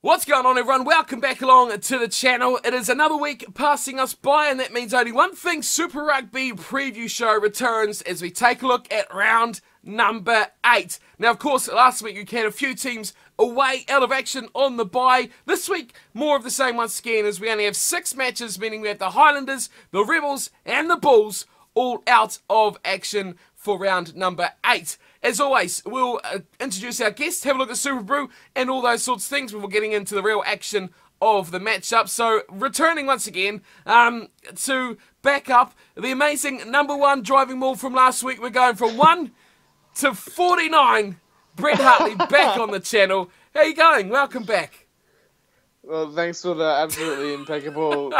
What's going on, everyone? Welcome back along to the channel. It is another week passing us by, and that means only one thing. Super Rugby preview show returns as we take a look at round number 8. Now, of course, last week you had a few teams away, out of action on the bye. This week, more of the same once again, as we only have 6 matches, meaning we have the Highlanders, the Rebels, and the Bulls all out of action for round number 8. As always, we'll introduce our guests, have a look at SuperBru and all those sorts of things before getting into the real action of the matchup. So, returning once again to back up the amazing number 1 driving maul from last week. We're going from 1 to 49. Brett Hartley back on the channel. How you going? Welcome back. Well, thanks for the absolutely impeccable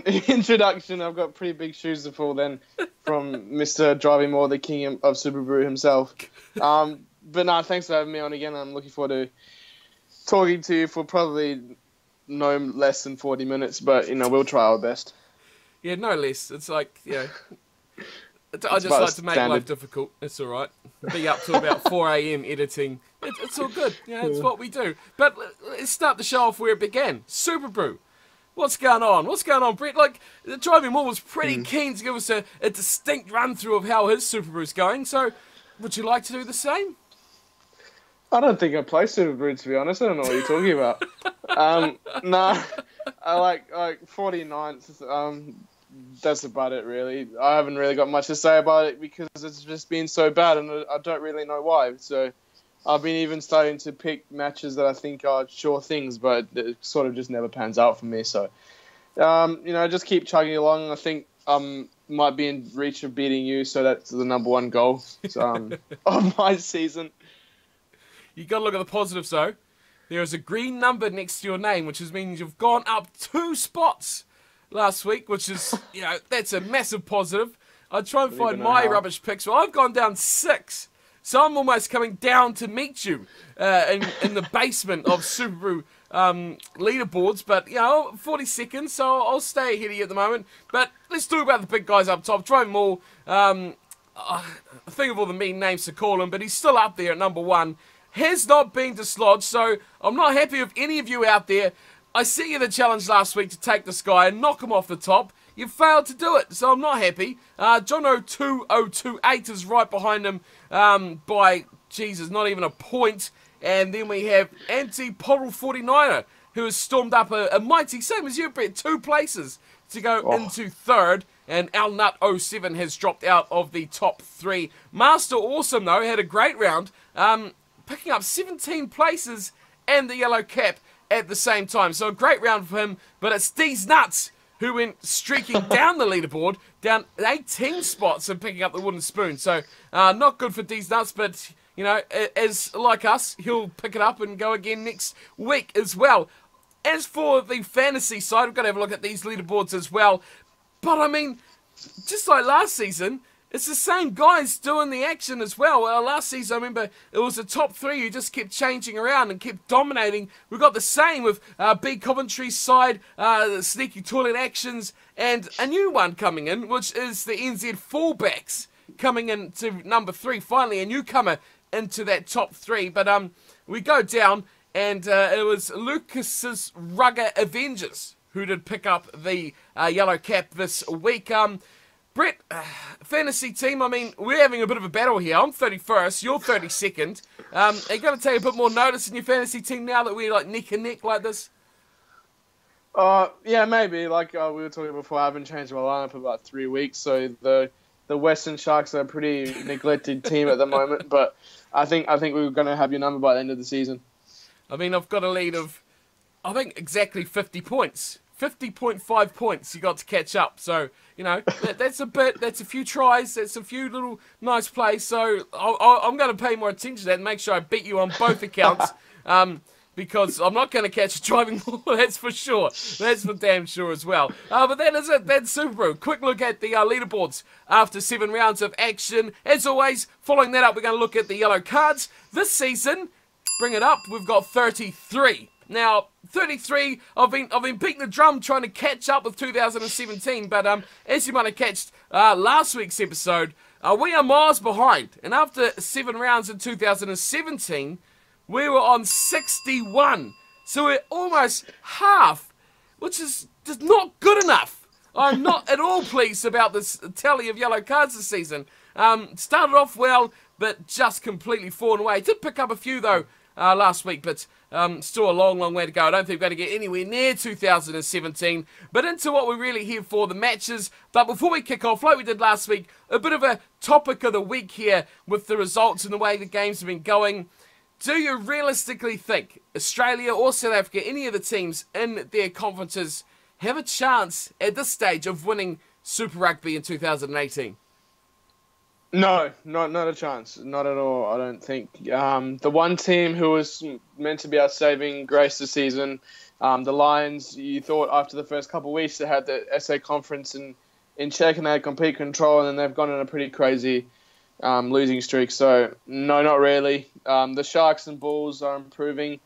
introduction. I've got pretty big shoes to fill then from Mr. Driving Maul, the king of SuperBru himself. But no, thanks for having me on again. I'm looking forward to talking to you for probably no less than 40 minutes, but, you know, we'll try our best. Yeah, no less. It's like, you know, I just like to make life difficult. It's all right. Be up till about 4 a.m. editing. It's all good. You know, it's what we do. But let's start the show off where it began. SuperBru. What's going on? What's going on, Brett? Like, the Driving Maul was pretty keen to give us a distinct run-through of how his SuperBru's going. So, would you like to do the same? I don't think I play SuperBru, to be honest. I don't know what you're talking about. Nah, I like 49th. That's about it, really. I haven't really got much to say about it because it's just been so bad, and I don't really know why. So I've been even starting to pick matches that I think are sure things, but it sort of just never pans out for me. So, you know, just keep chugging along. I think might be in reach of beating you, so that's the number 1 goal of my season. You got to look at the positives, though. There is a green number next to your name, which means you've gone up 2 spots last week, which is, you know, that's a massive positive. I try and find my rubbish picks. Well, I've gone down 6. So I'm almost coming down to meet you in the basement of SuperBru leaderboards. But, you know, 40 seconds, so I'll stay ahead of you at the moment. But let's talk about the big guys up top. Driving Maul, I think of all the mean names to call him, but he's still up there at number 1. Has not been dislodged, so I'm not happy with any of you out there. I sent you the challenge last week to take this guy and knock him off the top. You failed to do it, so I'm not happy. John02028 is right behind him by, Jesus, not even a point. And then we have Anti-Podel49er, who has stormed up a mighty, same as you, Brett, 2 places to go into 3rd. And Alnut07 has dropped out of the top 3. Master Awesome, though, had a great round, picking up 17 places and the yellow cap at the same time. So a great round for him, but it's These Nuts who went streaking down the leaderboard, down 18 spots and picking up the wooden spoon. So not good for These Nuts, but, you know, as like us, he'll pick it up and go again next week as well. As for the fantasy side, we've got to have a look at these leaderboards as well. But, I mean, just like last season, it's the same guys doing the action as well. Last season, I remember it was the top 3 who just kept changing around and kept dominating. We got the same with Big Coventry's side, the Sneaky Toilet Actions, and a new one coming in, which is the NZ Fullbacks coming into number 3. Finally, a newcomer into that top 3. But we go down, and it was Lucas's Rugger Avengers who did pick up the yellow cap this week. Brett, fantasy team, I mean, we're having a bit of a battle here. I'm 31st, you're 32nd. Are you going to take a bit more notice in your fantasy team now that we're like neck and neck like this? Yeah, maybe. Like we were talking before, I haven't changed my lineup for about 3 weeks, so the Western Sharks are a pretty neglected team at the moment, but I think we're going to have your number by the end of the season. I mean, I've got a lead of, I think, exactly 50 points. 50.5 points you got to catch up. So, you know, that's a few tries, that's a few little nice plays. So I'm going to pay more attention to that and make sure I beat you on both accounts. Because I'm not going to catch a driving maul, that's for sure. That's for damn sure as well. But that is it. That's SuperBru. Quick look at the leaderboards after 7 rounds of action. As always, following that up, we're going to look at the yellow cards. This season, bring it up, we've got 33. Now, 33, I've been beating the drum trying to catch up with 2017, but as you might have catched last week's episode, we are miles behind. And after 7 rounds in 2017, we were on 61. So we're almost half, which is just not good enough. I'm not at all pleased about this tally of yellow cards this season. Started off well, but just completely fallen away. Did pick up a few, though, last week, but still a long, long way to go. I don't think we're going to get anywhere near 2017. But into what we're really here for, the matches. But before we kick off, like we did last week, a bit of a topic of the week here with the results and the way the games have been going. Do you realistically think Australia or South Africa, any of the teams in their conferences, have a chance at this stage of winning Super Rugby in 2018? No, not a chance. Not at all, I don't think. The one team who was meant to be our saving grace this season, the Lions, you thought after the first couple of weeks they had the SA conference in check and they had complete control, and then they've gone on a pretty crazy losing streak. So, no, not really. The Sharks and Bulls are improving.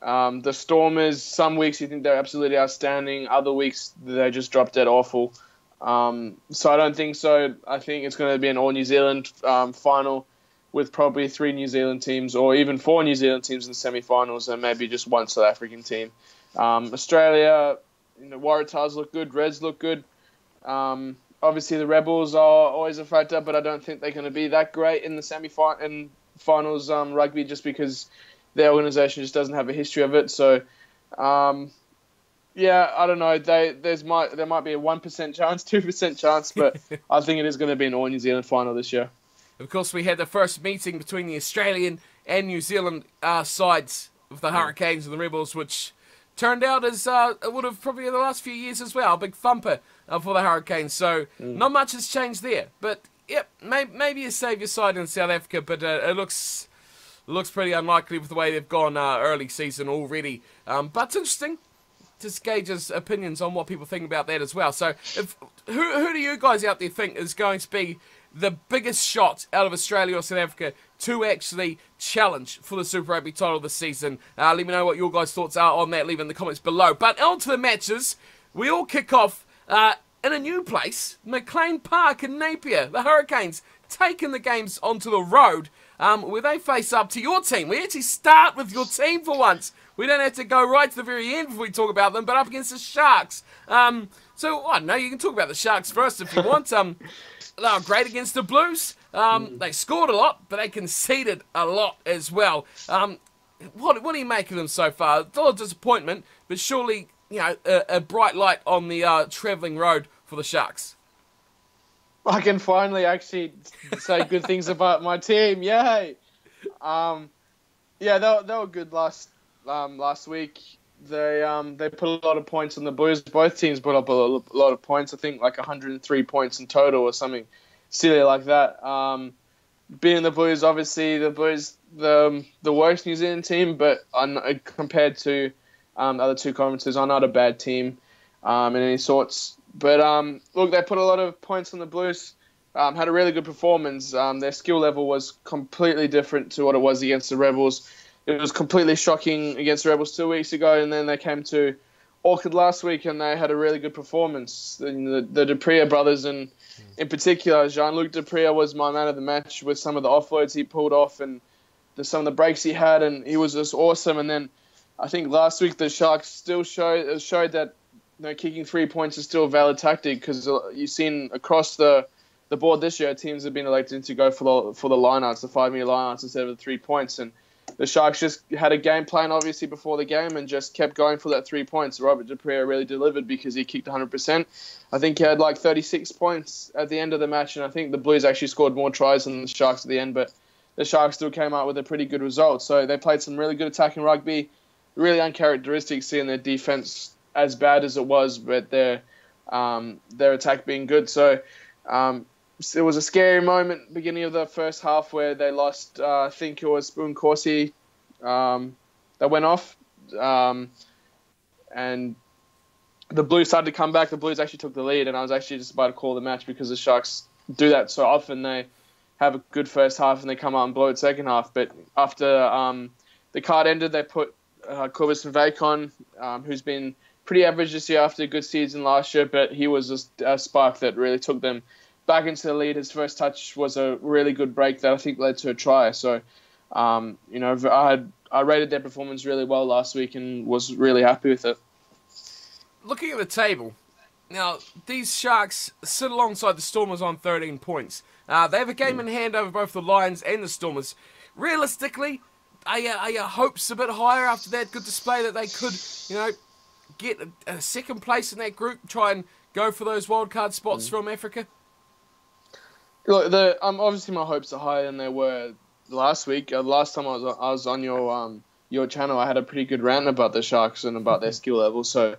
The Stormers, some weeks you think they're absolutely outstanding. Other weeks they just drop dead awful. So I don't think so. I think it's going to be an all New Zealand final with probably 3 New Zealand teams or even 4 New Zealand teams in the semi-finals and maybe just 1 South African team. Australia, Waratahs look good. Reds look good. Obviously the Rebels are always a factor, but I don't think they're going to be that great in the semi-finals rugby just because their organisation just doesn't have a history of it. So, yeah, I don't know. There might be a 1% chance, 2% chance, but I think it is going to be an all-New Zealand final this year. Of course, we had the first meeting between the Australian and New Zealand sides of the Hurricanes and the Rebels, which turned out as it would have probably in the last few years as well. A big thumper for the Hurricanes. So not much has changed there. But, yep, maybe you save your side in South Africa, but it looks pretty unlikely with the way they've gone early season already. But it's interesting. Just gauges opinions on what people think about that as well. So, who do you guys out there think is going to be the biggest shot out of Australia or South Africa to actually challenge for the Super Rugby title this season? Let me know what your guys' thoughts are on that. Leave in the comments below. But on to the matches. We all kick off in a new place, McLean Park in Napier. The Hurricanes taking the games onto the road where they face up to your team. We actually start with your team for once. We don't have to go right to the very end before we talk about them, but up against the Sharks. So, I don't know, you can talk about the Sharks first if you want. They were great against the Blues. They scored a lot, but they conceded a lot as well. What do you make of them so far? A lot of disappointment, but surely, a bright light on the travelling road for the Sharks. I can finally actually say good things about my team. Yay! Yeah, they were good last week. They put a lot of points on the Blues. Both teams put up a lot of points. I think like 103 points in total or something silly like that. Being the Blues, obviously the Blues the worst New Zealand team, but compared to the other 2 conferences, are not a bad team in any sorts. But look, they put a lot of points on the Blues. Had a really good performance. Their skill level was completely different to what it was against the Rebels. It was completely shocking against the Rebels 2 weeks ago, and then they came to Auckland last week and they had a really good performance. The du Preez brothers, and in particular, Jean-Luc du Preez was my man of the match with some of the offloads he pulled off and some of the breaks he had, and he was just awesome. And then I think last week the Sharks still showed that kicking 3 points is still a valid tactic, because you've seen across the board this year, teams have been elected to go for the lineouts, the 5-metre lineouts instead of the 3 points. And the Sharks just had a game plan, obviously, before the game and just kept going for that 3 points. Robert du Preez really delivered because he kicked 100%. I think he had like 36 points at the end of the match, and I think the Blues actually scored more tries than the Sharks at the end, but the Sharks still came out with a pretty good result. So they played some really good attacking rugby, really uncharacteristic seeing their defense as bad as it was, but their attack being good. So it was a scary moment beginning of the first half where they lost, I think it was Spoon Corsi that went off. And the Blues started to come back. The Blues actually took the lead, and I was actually just about to call the match because the Sharks do that so often. They have a good first half and they come out and blow it second half. But after the card ended, they put Corbus and Vacon, who's been pretty average this year after a good season last year, but he was just a spark that really took them back into the lead. His first touch was a really good break that I think led to a try. So I rated their performance really well last week and was really happy with it. Looking at the table, now these Sharks sit alongside the Stormers on 13 points. They have a game in hand over both the Lions and the Stormers. Realistically, are your hopes a bit higher after that good display that they could, get a second place in that group, try and go for those wildcard spots from Africa? Look, obviously my hopes are higher than they were last week. Last time I was on your channel, I had a pretty good rant about the Sharks and about their skill level. So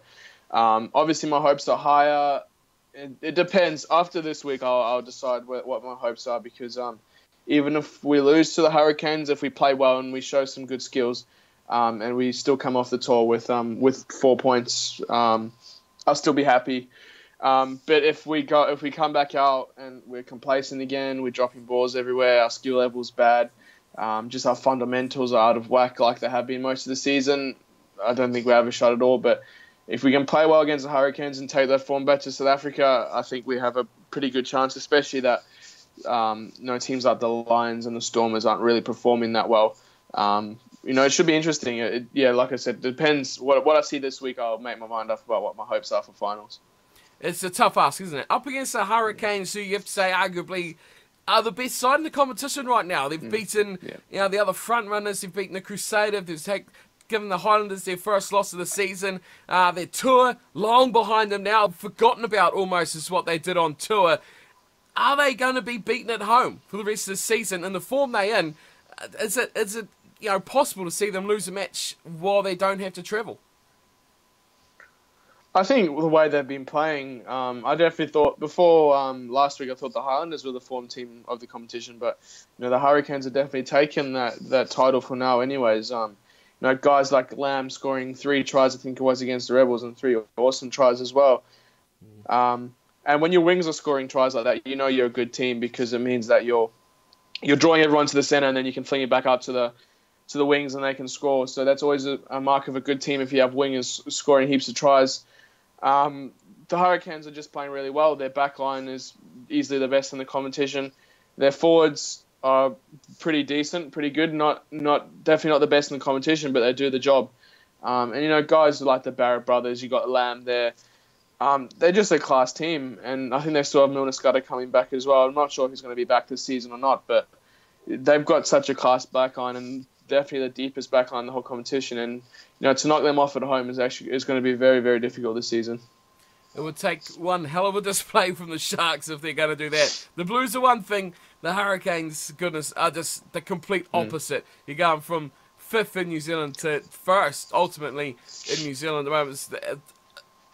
obviously my hopes are higher. It depends. After this week, I'll decide what my hopes are, because even if we lose to the Hurricanes, if we play well and we show some good skills, and we still come off the tour with 4 points, I'll still be happy. But if we come back out and we're complacent again, we're dropping balls everywhere, our skill level's bad, just our fundamentals are out of whack like they have been most of the season, I don't think we have a shot at all. But if we can play well against the Hurricanes and take that form back to South Africa, I think we have a pretty good chance, especially that teams like the Lions and the Stormers aren't really performing that well. It should be interesting. Like I said, it depends. What I see this week, I'll make my mind up about what my hopes are for finals. It's a tough ask, isn't it? Up against the Hurricanes, who you have to say arguably are the best side in the competition right now. They've beaten the other front runners. They've beaten the Crusaders. They've given the Highlanders their first loss of the season. Their tour long behind them now, forgotten about almost is what they did on tour. Are they going to be beaten at home for the rest of the season? In the form they're in, is it possible to see them lose a match while they don't have to travel? I think the way they've been playing, I definitely thought before last week, I thought the Highlanders were the form team of the competition, but the Hurricanes have definitely taken that title for now. Anyways, guys like Lamb scoring 3 tries, I think it was, against the Rebels, and 3 awesome tries as well. And when your wings are scoring tries like that, you're a good team, because it means that you're drawing everyone to the center, and then you can fling it back out to the wings and they can score. So that's always a mark of a good team if you have wingers scoring heaps of tries. The Hurricanes are just playing really well. Their back line is easily the best in the competition. Their forwards are pretty decent, pretty good. Definitely not the best in the competition, but they do the job. And guys like the Barrett brothers, you got Lamb there. They're just a class team, and I think they still have Milner Scudder coming back as well. I'm not sure if he's going to be back this season or not, but they've got such a class back line, and definitely the deepest back line in the whole competition. And to knock them off at home is going to be very, very difficult this season. It would take one hell of a display from the Sharks if they're going to do that. The Blues are one thing. The Hurricanes, goodness, are just the complete opposite. You're going from 5th in New Zealand to 1st, ultimately, in New Zealand at the moment.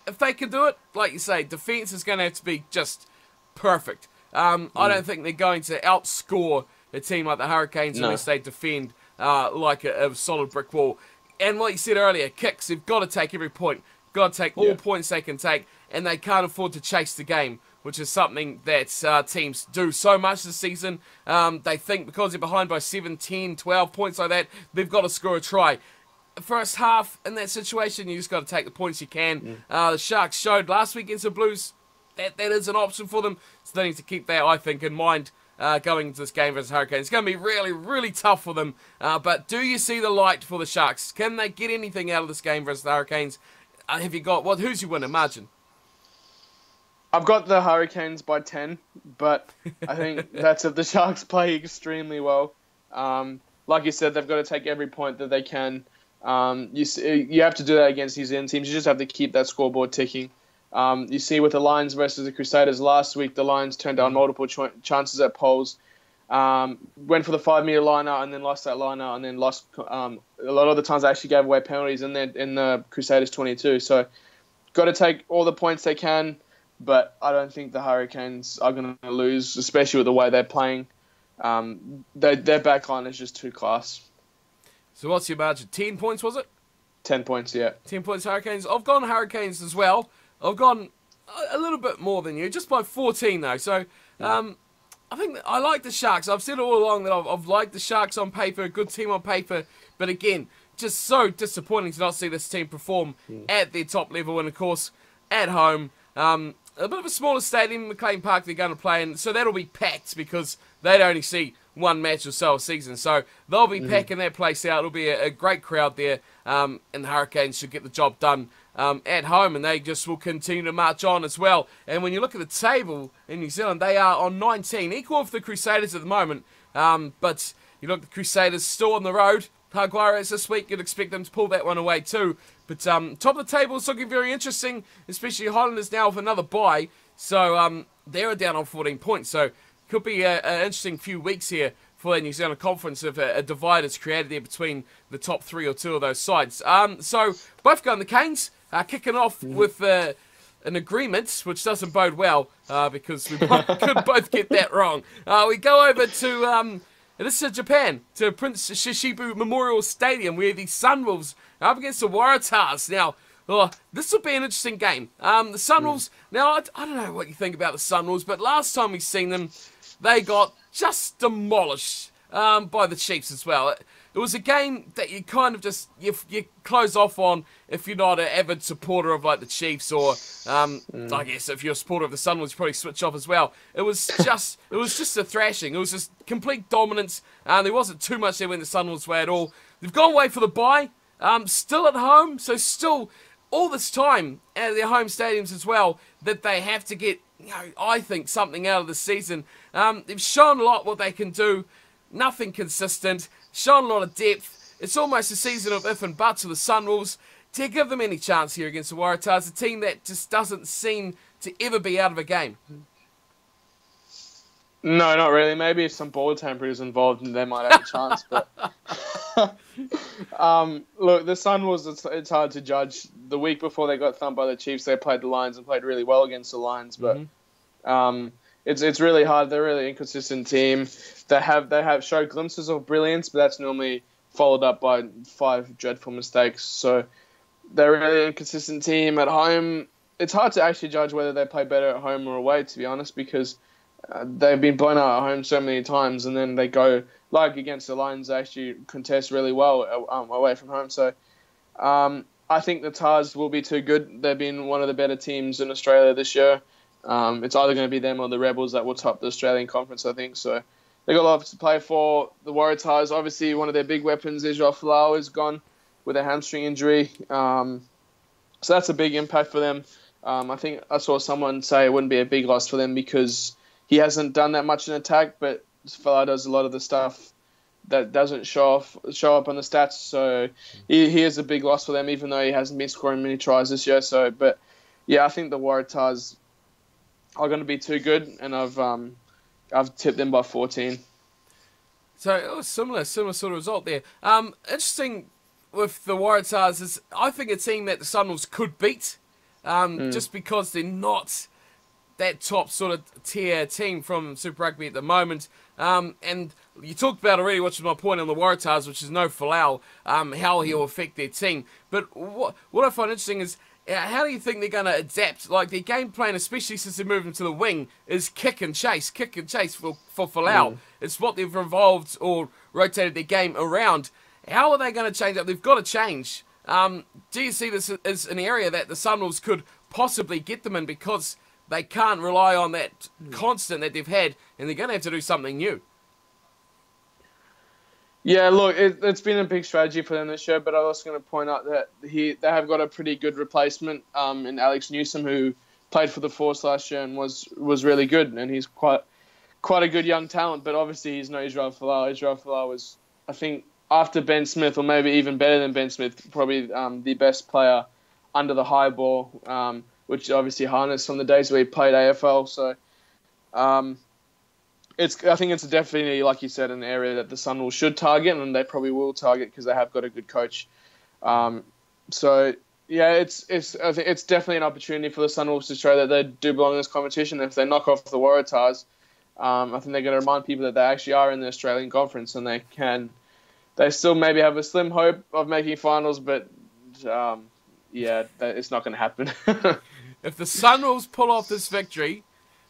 If they can do it, like you say, defence is going to have to be just perfect. I don't think they're going to outscore a team like the Hurricanes unless they defend like a solid brick wall. And like you said earlier, kicks, they've got to take every point. Got to take all points they can take, and they can't afford to chase the game, which is something that teams do so much this season. They think because they're behind by 7, 10, 12 points like that, they've got to score a try. First half, in that situation, you just got to take the points you can. The Sharks showed last week against the Blues that is an option for them, so they need to keep that, I think, in mind going into this game versus Hurricanes. It's going to be really, really tough for them, but do you see the light for the Sharks? Can they get anything out of this game versus the Hurricanes? Have you got, who's your winner, margin? I've got the Hurricanes by 10, but I think that's if the Sharks play extremely well. Like you said, they've got to take every point that they can. You have to do that against New Zealand teams. You just have to keep that scoreboard ticking. You see with the Lions versus the Crusaders last week, the Lions turned down multiple chances at poles, went for the 5-meter liner and then lost that liner, and then lost a lot of the times they actually gave away penalties in the Crusaders 22. So got to take all the points they can, but I don't think the Hurricanes are going to lose, especially with the way they're playing. Their back line is just too class. So what's your margin? 10 points, was it? 10 points, yeah. 10 points Hurricanes. I've gone Hurricanes as well. I've gone a little bit more than you, just by 14 though. So I think I like the Sharks. I've said all along that I've liked the Sharks on paper, a good team on paper. But again, just so disappointing to not see this team perform at their top level. And of course, at home, a bit of a smaller stadium, McLean Park, they're going to play in. So that'll be packed because they'd only see one match or so a season. So they'll be packing that place out. It'll be a great crowd there, and the Hurricanes should get the job done at home, and they just will continue to march on as well. And when you look at the table in New Zealand, they are on 19, equal with the Crusaders at the moment. But you look at the Crusaders still on the road. Jaguares this week, you'd expect them to pull that one away too. But top of the table is looking very interesting, especially Highlanders now with another bye. So they're down on 14 points. So could be an interesting few weeks here for the New Zealand Conference if a divide is created there between the top 3 or 2 of those sides. So both going the Canes, kicking off with an agreement, which doesn't bode well because we could both get that wrong. We go over to this is Japan, to Prince Shishibu Memorial Stadium, where the Sunwolves are up against the Waratahs. Now, this will be an interesting game. The Sunwolves, now, I don't know what you think about the Sunwolves, but last time we've seen them, they got just demolished by the Chiefs as well. It was a game that you kind of just, you close off on if you're not an avid supporter of like the Chiefs, or I guess if you're a supporter of the Sunwolves, you probably switch off as well. It was just a thrashing. It was just complete dominance. There wasn't too much there when the Sunwolves way at all. They've gone away for the bye, still at home, so still all this time at their home stadiums as well, that they have to get, I think, something out of the season. They've shown a lot what they can do. Nothing consistent. Shown a lot of depth. It's almost a season of if and buts for the Sunwolves. Do you give them any chance here against the Waratahs, a team that just doesn't seem to ever be out of a game? No, not really. Maybe if some ball tampering is involved, they might have a chance. But look, the Sunwolves, it's hard to judge. The week before they got thumped by the Chiefs, they played the Lions and played really well against the Lions. But it's really hard. They're a really inconsistent team. They have showed glimpses of brilliance, but that's normally followed up by 5 dreadful mistakes. So they're a really inconsistent team at home. It's hard to actually judge whether they play better at home or away, to be honest, because they've been blown out at home so many times, and then they go, like against the Lions, they actually contest really well away from home. So I think the Tars will be too good. They've been one of the better teams in Australia this year. It's either going to be them or the Rebels that will top the Australian Conference, I think. So they got a lot to play for. The Waratahs, obviously, one of their big weapons, Israel Folau, is gone with a hamstring injury. So that's a big impact for them. I think I saw someone say it wouldn't be a big loss for them because he hasn't done that much in attack, but Folau does a lot of the stuff that doesn't show up on the stats. So he is a big loss for them, even though he hasn't been scoring many tries this year. So, but yeah, I think the Waratahs are going to be too good, and I've tipped them by 14. So it was similar sort of result there. Interesting with the Waratahs is I think a team that the Sunwolves could beat, just because they're not that top sort of tier team from Super Rugby at the moment. And you talked about already, which is my point on the Waratahs, which is no Folau, how he'll affect their team. But what I find interesting is, how do you think they're going to adapt? Like, their game plan, especially since they moved into the wing, is kick and chase for Folau. It's what they've revolved or rotated their game around. How are they going to change up? They've got to change. Do you see this as an area that the Sunwolves could possibly get them in, because they can't rely on that constant that they've had, and they're going to have to do something new? Yeah, look, it's been a big strategy for them this year, but I'm also going to point out that they have got a pretty good replacement in Alex Newsom, who played for the Force last year and was really good, and he's quite a good young talent, but obviously he's no Israel Folau. Israel Folau was, I think, after Ben Smith, or maybe even better than Ben Smith, probably the best player under the high ball, which obviously harnessed from the days where he played AFL. So I think it's definitely, like you said, an area that the Sunwolves should target, and they probably will target because they have got a good coach. So yeah, it's definitely an opportunity for the Sunwolves to show that they do belong in this competition. If they knock off the Waratahs, I think they're going to remind people that they actually are in the Australian Conference, and they still maybe have a slim hope of making finals, but it's not going to happen. If the Sunwolves pull off this victory,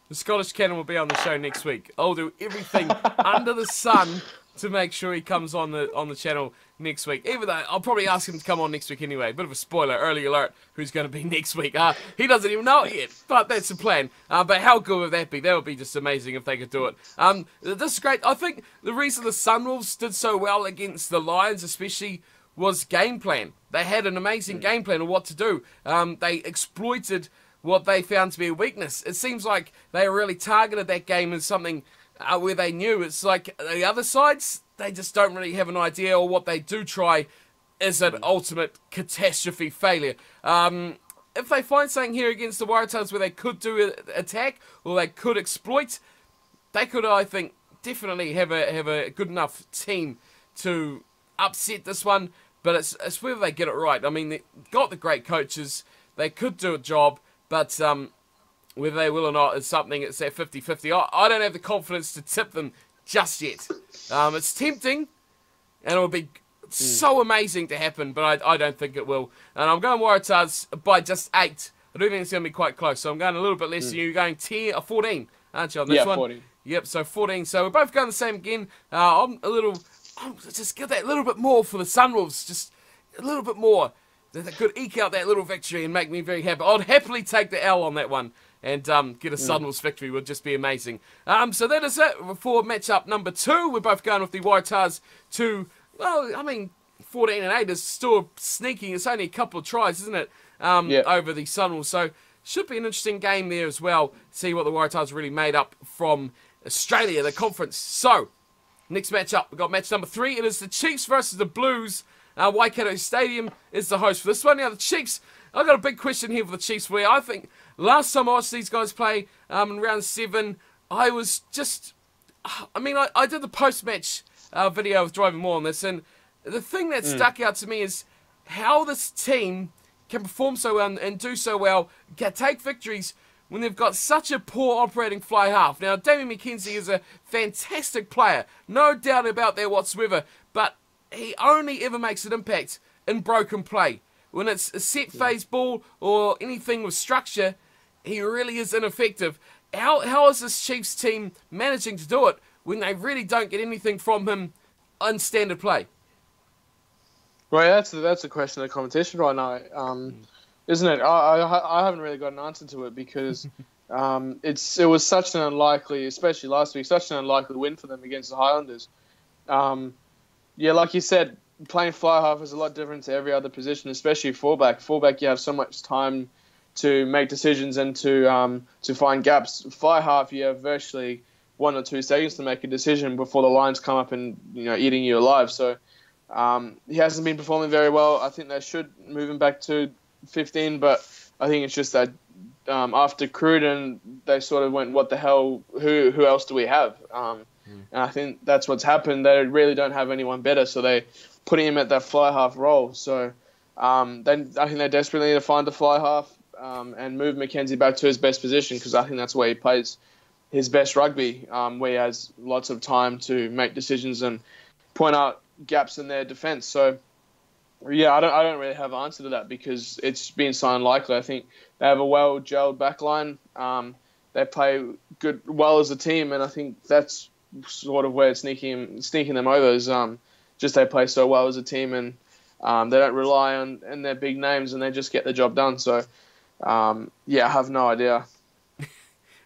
the Scottish Cannon will be on the show next week. I'll do everything under the sun to make sure he comes on the channel next week. Even though I'll probably ask him to come on next week anyway. Bit of a spoiler, early alert, who's going to be next week. He doesn't even know it yet, but that's the plan. But how good would that be? That would be just amazing if they could do it. This is great. I think the reason the Sunwolves did so well against the Lions especially was game plan. They had an amazing game plan of what to do. They exploited what they found to be a weakness. It seems like they really targeted that game as something where they knew. It's like the other sides, they just don't really have an idea, or what they do try is an ultimate catastrophe failure. If they find something here against the Waratahs where they could do an attack, or they could exploit, they could, I think, definitely have a good enough team to upset this one. But it's whether they get it right. I mean, they got the great coaches. They could do a job, but whether they will or not is something. It's at 50-50. I don't have the confidence to tip them just yet. It's tempting, and it would be so amazing to happen, but I don't think it will. And I'm going Waratahs by just 8. I do think it's going to be quite close, so I'm going a little bit less than you. You're going 14, aren't you, on this one? 14. Yep, so 14. So we're both going the same again. I'm just give that little bit more for the Sunwolves, just a little bit more. They could eke out that little victory and make me very happy. I'd happily take the L on that one and get a Sunwolves victory. Would just be amazing. So that is it for matchup number 2. We're both going with the Waratahs to, well, I mean, 14 and 8 is still sneaking. It's only a couple of tries, isn't it, over the Sunwolves. So should be an interesting game there as well. See what the Waratahs really made up from Australia, the conference. So next matchup, we've got match number 3. It is the Chiefs versus the Blues. Waikato Stadium is the host for this one. Now, the Chiefs, I've got a big question here for the Chiefs, where I think last time I watched these guys play in round 7, I was just, I mean, I did the post-match video of driving more on this, and the thing that stuck out to me is how this team can perform so well and do so well, take victories when they've got such a poor operating fly half. Now, Damian McKenzie is a fantastic player, no doubt about that whatsoever, but he only ever makes an impact in broken play. When it's a set phase ball or anything with structure, he really is ineffective. How is this Chiefs team managing to do it when they really don't get anything from him in standard play? Right, that's a question of the competition right now, isn't it? I haven't really got an answer to it because it was such an unlikely, especially last week, such an unlikely win for them against the Highlanders. Yeah, like you said, playing fly half is a lot different to every other position, especially fullback. Fullback, you have so much time to make decisions and to find gaps. Fly half, you have virtually 1 or 2 seconds to make a decision before the lines come up and eating you alive. So he hasn't been performing very well. I think they should move him back to 15, but I think it's just that after Cruden, they sort of went, what the hell, who else do we have? And I think that's what's happened. They really don't have anyone better, so they putting him at that fly half role. So I think they desperately need to find the fly half and move McKenzie back to his best position, because I think that's where he plays his best rugby, where he has lots of time to make decisions and point out gaps in their defence. So yeah, I don't really have an answer to that because it's been so unlikely. I think they have a well-gelled backline. They play well as a team, and I think that's sort of where it's sneaking them over is just they play so well as a team, and they don't rely on their big names, and they just get the job done. So yeah, I have no idea.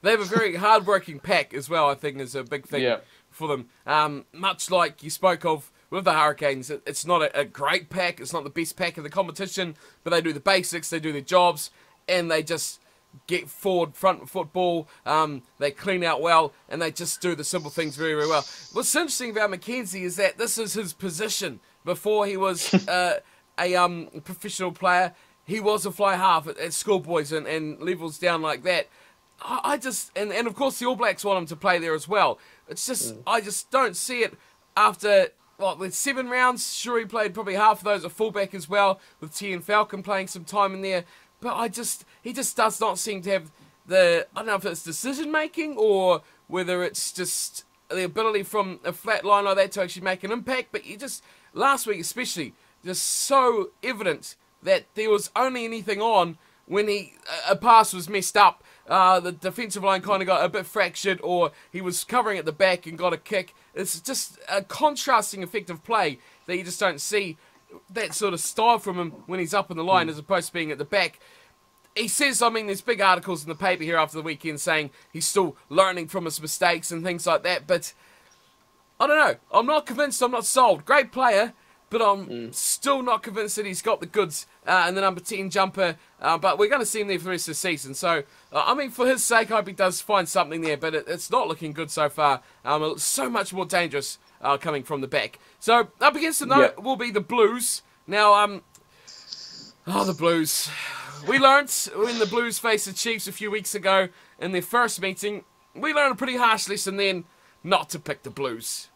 They have a very hard-working pack as well, I think, is a big thing for them. Much like you spoke of with the Hurricanes, it's not a great pack, it's not the best pack in the competition, but they do the basics, they do their jobs, and they just get forward, front football, they clean out well, and they just do the simple things very, very well. What's interesting about McKenzie is that this is his position. Before he was a professional player, he was a fly half at schoolboys and levels down like that. I just, and of course the All Blacks want him to play there as well. It's just, I just don't see it after, with 7 rounds, sure he played probably half of those at fullback as well, with T and Falcon playing some time in there. But he just does not seem to have I don't know if it's decision making or whether it's just the ability from a flat line like that to actually make an impact. But last week especially, just so evident that there was only anything on when a pass was messed up. The defensive line kind of got a bit fractured, or he was covering at the back and got a kick, it's just a contrasting effect of play that you just don't see that sort of style from him when he's up in the line as opposed to being at the back. He says, I mean, there's big articles in the paper here after the weekend saying he's still learning from his mistakes and things like that, but I don't know. I'm not convinced. I'm not sold. Great player, but I'm still not convinced that he's got the goods and the number 10 jumper, but we're going to see him there for the rest of the season. So, I mean, for his sake, I hope he does find something there, but it's not looking good so far. It's so much more dangerous coming from the back. So, up against him, though, will be the Blues. Now, the Blues. We learnt when the Blues faced the Chiefs a few weeks ago in their first meeting, we learned a pretty harsh lesson then not to pick the Blues.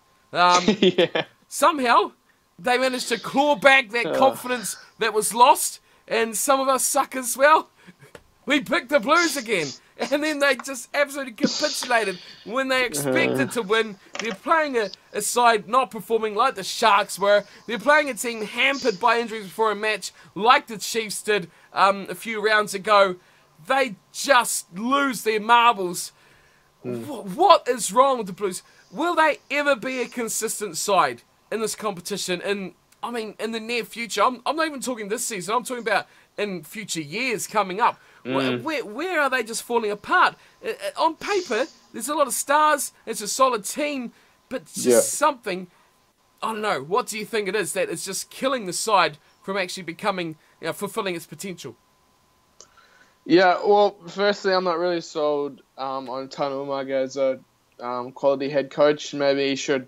Somehow, they managed to claw back that confidence that was lost, and some of us suckers, well, we picked the Blues again. And then they just absolutely capitulated when they expected to win. They're playing a side not performing like the Sharks were. They're playing a team hampered by injuries before a match like the Chiefs did a few rounds ago. They just lose their marbles. What is wrong with the Blues? Will they ever be a consistent side in this competition? In the near future. I'm not even talking this season. I'm talking about in future years coming up. Where are they just falling apart? On paper, there's a lot of stars. It's a solid team, but just something. I don't know. What do you think it is that is just killing the side from actually becoming, fulfilling its potential? Yeah. Well, firstly, I'm not really sold on Tana Umaga as a quality head coach. Maybe he should,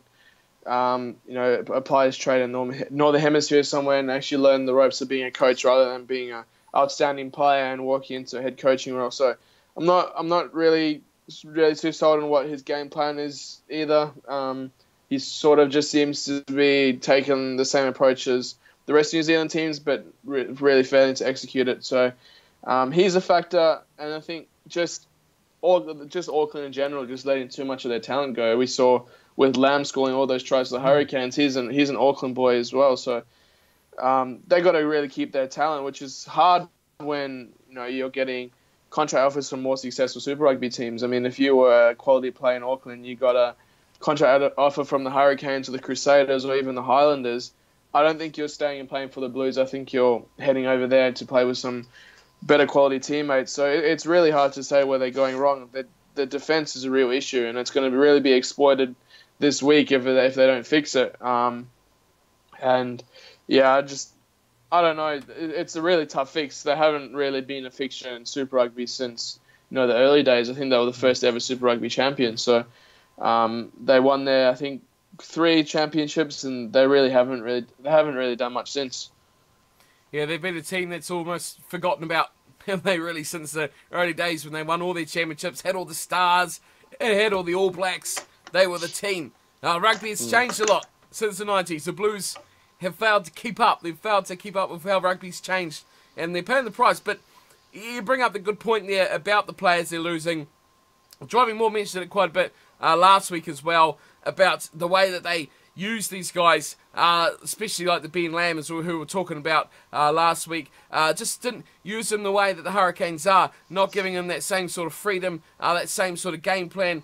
apply his trade in Northern Hemisphere somewhere and actually learn the ropes of being a coach rather than being a outstanding player and walking into a head coaching role. So I'm not really too sold on what his game plan is either. He sort of just seems to be taking the same approach as the rest of New Zealand teams, but really failing to execute it. So he's a factor, and I think just Auckland in general, just letting too much of their talent go. We saw with Lamb scoring all those tries to the Hurricanes, he's an Auckland boy as well. So they got to really keep their talent, which is hard when you're getting contract offers from more successful Super Rugby teams. I mean, if you were a quality player in Auckland, you got a contract offer from the Hurricanes or the Crusaders or even the Highlanders, I don't think you're staying and playing for the Blues. I think you're heading over there to play with some better quality teammates. So it's really hard to say where they're going wrong. The defense is a real issue, and it's going to really be exploited this week if they don't fix it. I don't know. It's a really tough fix. They haven't really been a fixture in Super Rugby since the early days. I think they were the first ever Super Rugby champions. So they won their, I think, 3 championships, and they haven't really done much since. Yeah, they've been a team that's almost forgotten about. They really, since the early days when they won all their championships, had all the stars, had all the All Blacks. They were the team. Rugby has changed a lot since the 90s. The Blues have failed to keep up. They've failed to keep up with how rugby's changed, and they're paying the price. But you bring up the good point there about the players they're losing. Driving Moore mentioned it quite a bit last week as well, about the way that they use these guys, especially like the Ben Lambs who we were talking about last week. Just didn't use them the way that the Hurricanes are, not giving them that same sort of freedom, that same sort of game plan,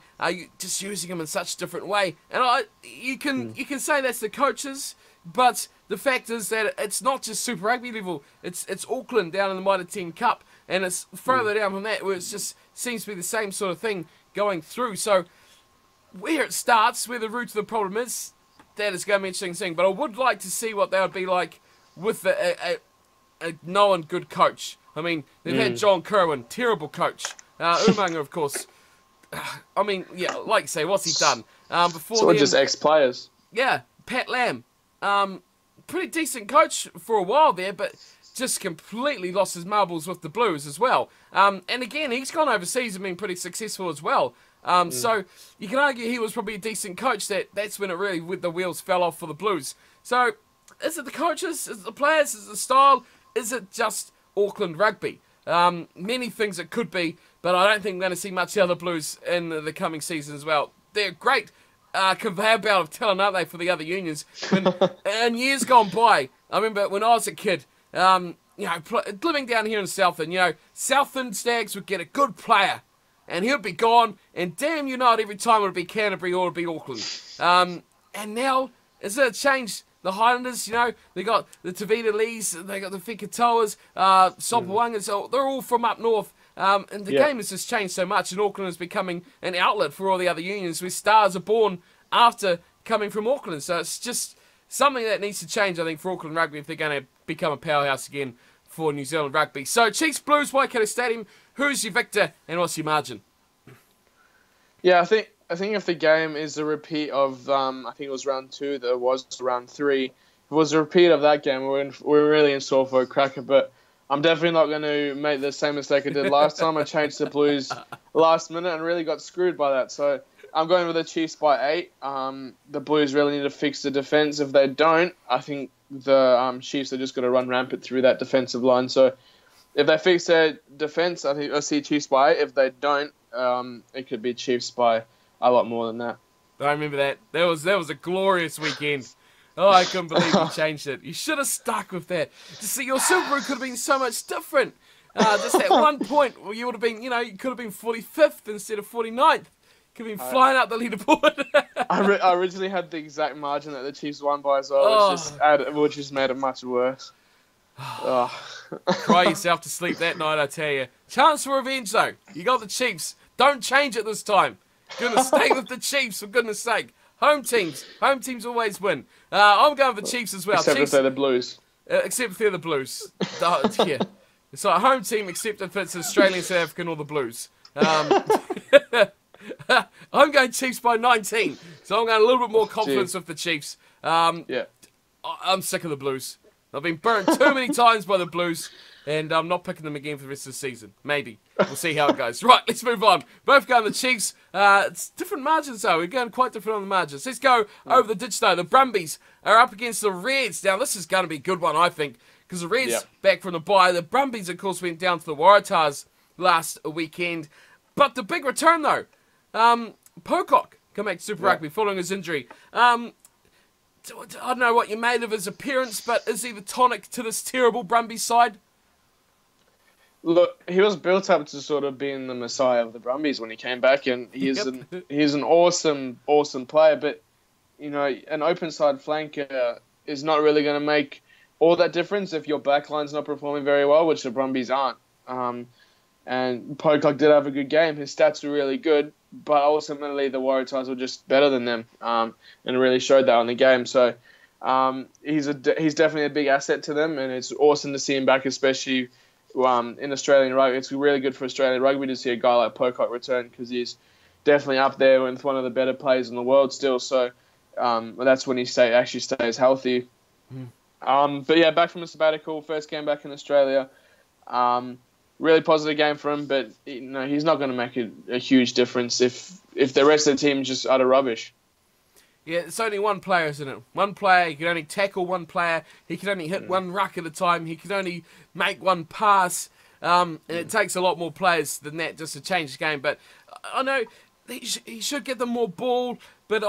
just using them in such a different way. And you can say that's the coaches, but the fact is that it's not just Super Rugby level. It's Auckland down in the Mitre 10 Cup, and it's further down from that where it just seems to be the same sort of thing going through. So where it starts, where the root of the problem is, that is going to be an interesting thing. But I would like to see what they would be like with a known good coach. I mean, they've had John Kerwin, terrible coach. Umaga, of course. I mean, yeah, like you say, what's he done? Before so just ex-players. Yeah, Pat Lam. Pretty decent coach for a while there, but just completely lost his marbles with the Blues as well. And again, he's gone overseas and been pretty successful as well. So you can argue he was probably a decent coach. That's when it really, the wheels fell off for the Blues. So is it the coaches? Is it the players? Is it the style? Is it just Auckland rugby? Many things it could be, but I don't think we're going to see much of the Blues in the coming season as well. They're great conveyor belt of talent, aren't they, for the other unions? In years gone by, I remember when I was a kid, living down here in Southland, Southland Stags would get a good player, and he'd be gone, and damn you not, every time it would be Canterbury or it would be Auckland. And now, is it changed? The Highlanders, they got the Tavita Lees, they got the Fikatoas, Sopawangas, so they're all from up north. And the game has just changed so much, and Auckland is becoming an outlet for all the other unions where stars are born after coming from Auckland. So it's just something that needs to change, I think, for Auckland Rugby if they're going to become a powerhouse again for New Zealand Rugby. So Chiefs Blues, Waikato Stadium, who's your victor and what's your margin? Yeah, I think if the game is a repeat of, I think it was round 2, there was round 3. If it was a repeat of that game, we're really in store for a cracker. But I'm definitely not going to make the same mistake I did last time. I changed the Blues last minute and really got screwed by that. So I'm going with the Chiefs by 8. The Blues really need to fix the defence. If they don't, I think the Chiefs are just going to run rampant through that defensive line. So if they fix their defence, I think I'll see Chiefs by 8. If they don't, it could be Chiefs by a lot more than that. I remember that. That was a glorious weekend. Oh, I couldn't believe you changed it. You should have stuck with that. Just see, your SuperBru could have been so much different. Just at one point, where you would have been, you could have been 45th instead of 49th. Could have been flying up the leaderboard. I originally had the exact margin that the Chiefs won by as well, which just made it much worse. Cry yourself to sleep that night, I tell you. Chance for revenge, though. You got the Chiefs. Don't change it this time. Goodness, stay with the Chiefs, for goodness sake. Home teams always win. I'm going with the Chiefs as well. Except if they're the Blues. Except if they're the Blues. Yeah. It's like a home team, except if it's Australian, South African, or the Blues. I'm going Chiefs by 19, so I'm going a little bit more confidence with the Chiefs. I'm sick of the Blues. I've been burnt too many times by the Blues, and I'm not picking them again for the rest of the season. Maybe. We'll see how it goes. Right, let's move on. Both going the Chiefs. It's different margins, though. We're going quite different on the margins. Let's go over the ditch, though. The Brumbies are up against the Reds. Now, this is going to be a good one, I think, because the Reds back from the bye. The Brumbies, of course, went down to the Waratahs last weekend. But the big return, though, Pocock come back to Super Rugby following his injury. I don't know what you made of his appearance, but is he the tonic to this terrible Brumbies side? Look, he was built up to sort of being the messiah of the Brumbies when he came back, and he's an awesome player. But an open side flanker is not really going to make all that difference if your backline's not performing very well, which the Brumbies aren't. And Pocock did have a good game. His stats were really good, but ultimately the Waratahs were just better than them, and really showed that on the game. So he's definitely a big asset to them, and it's awesome to see him back, especially in Australian rugby. It's really good for Australian rugby to see a guy like Pocock return, because he's definitely up there with one of the better players in the world still. So that's when he actually stays healthy. But yeah, back from a sabbatical, first game back in Australia. Really positive game for him, but he's not going to make a huge difference if the rest of the team is just utter rubbish. Yeah, it's only one player, isn't it? One player. He can only tackle one player. He can only hit one ruck at a time. He can only make one pass. And it takes a lot more players than that just to change the game. But I know he should get them more ball, but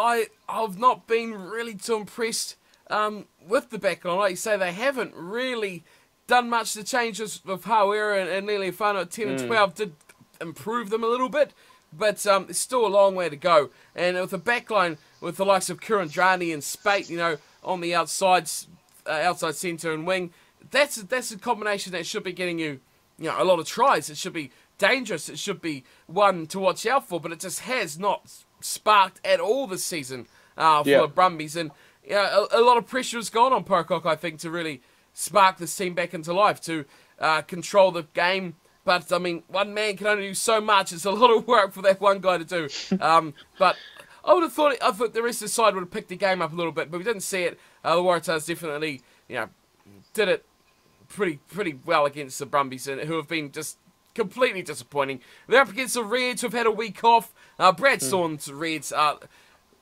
I've not been really too impressed with the backline. Like you say, they haven't really done much. The changes with Hauera and Lele Whānau at 10 and 12 did improve them a little bit, but it's still a long way to go. And with the backline, with the likes of Kurandrani and Spate, on the outside centre and wing, that's a combination that should be getting you, a lot of tries. It should be dangerous. It should be one to watch out for, but it just has not sparked at all this season for the Brumbies. And a lot of pressure has gone on Pocock, I think, to really spark this team back into life, to control the game. But, I mean, one man can only do so much. It's a lot of work for that one guy to do. But I thought the rest of the side would have picked the game up a little bit, but we didn't see it. The Waratahs definitely, did it pretty well against the Brumbies, who have been just completely disappointing. They're up against the Reds, who've had a week off. Brad Storm's Reds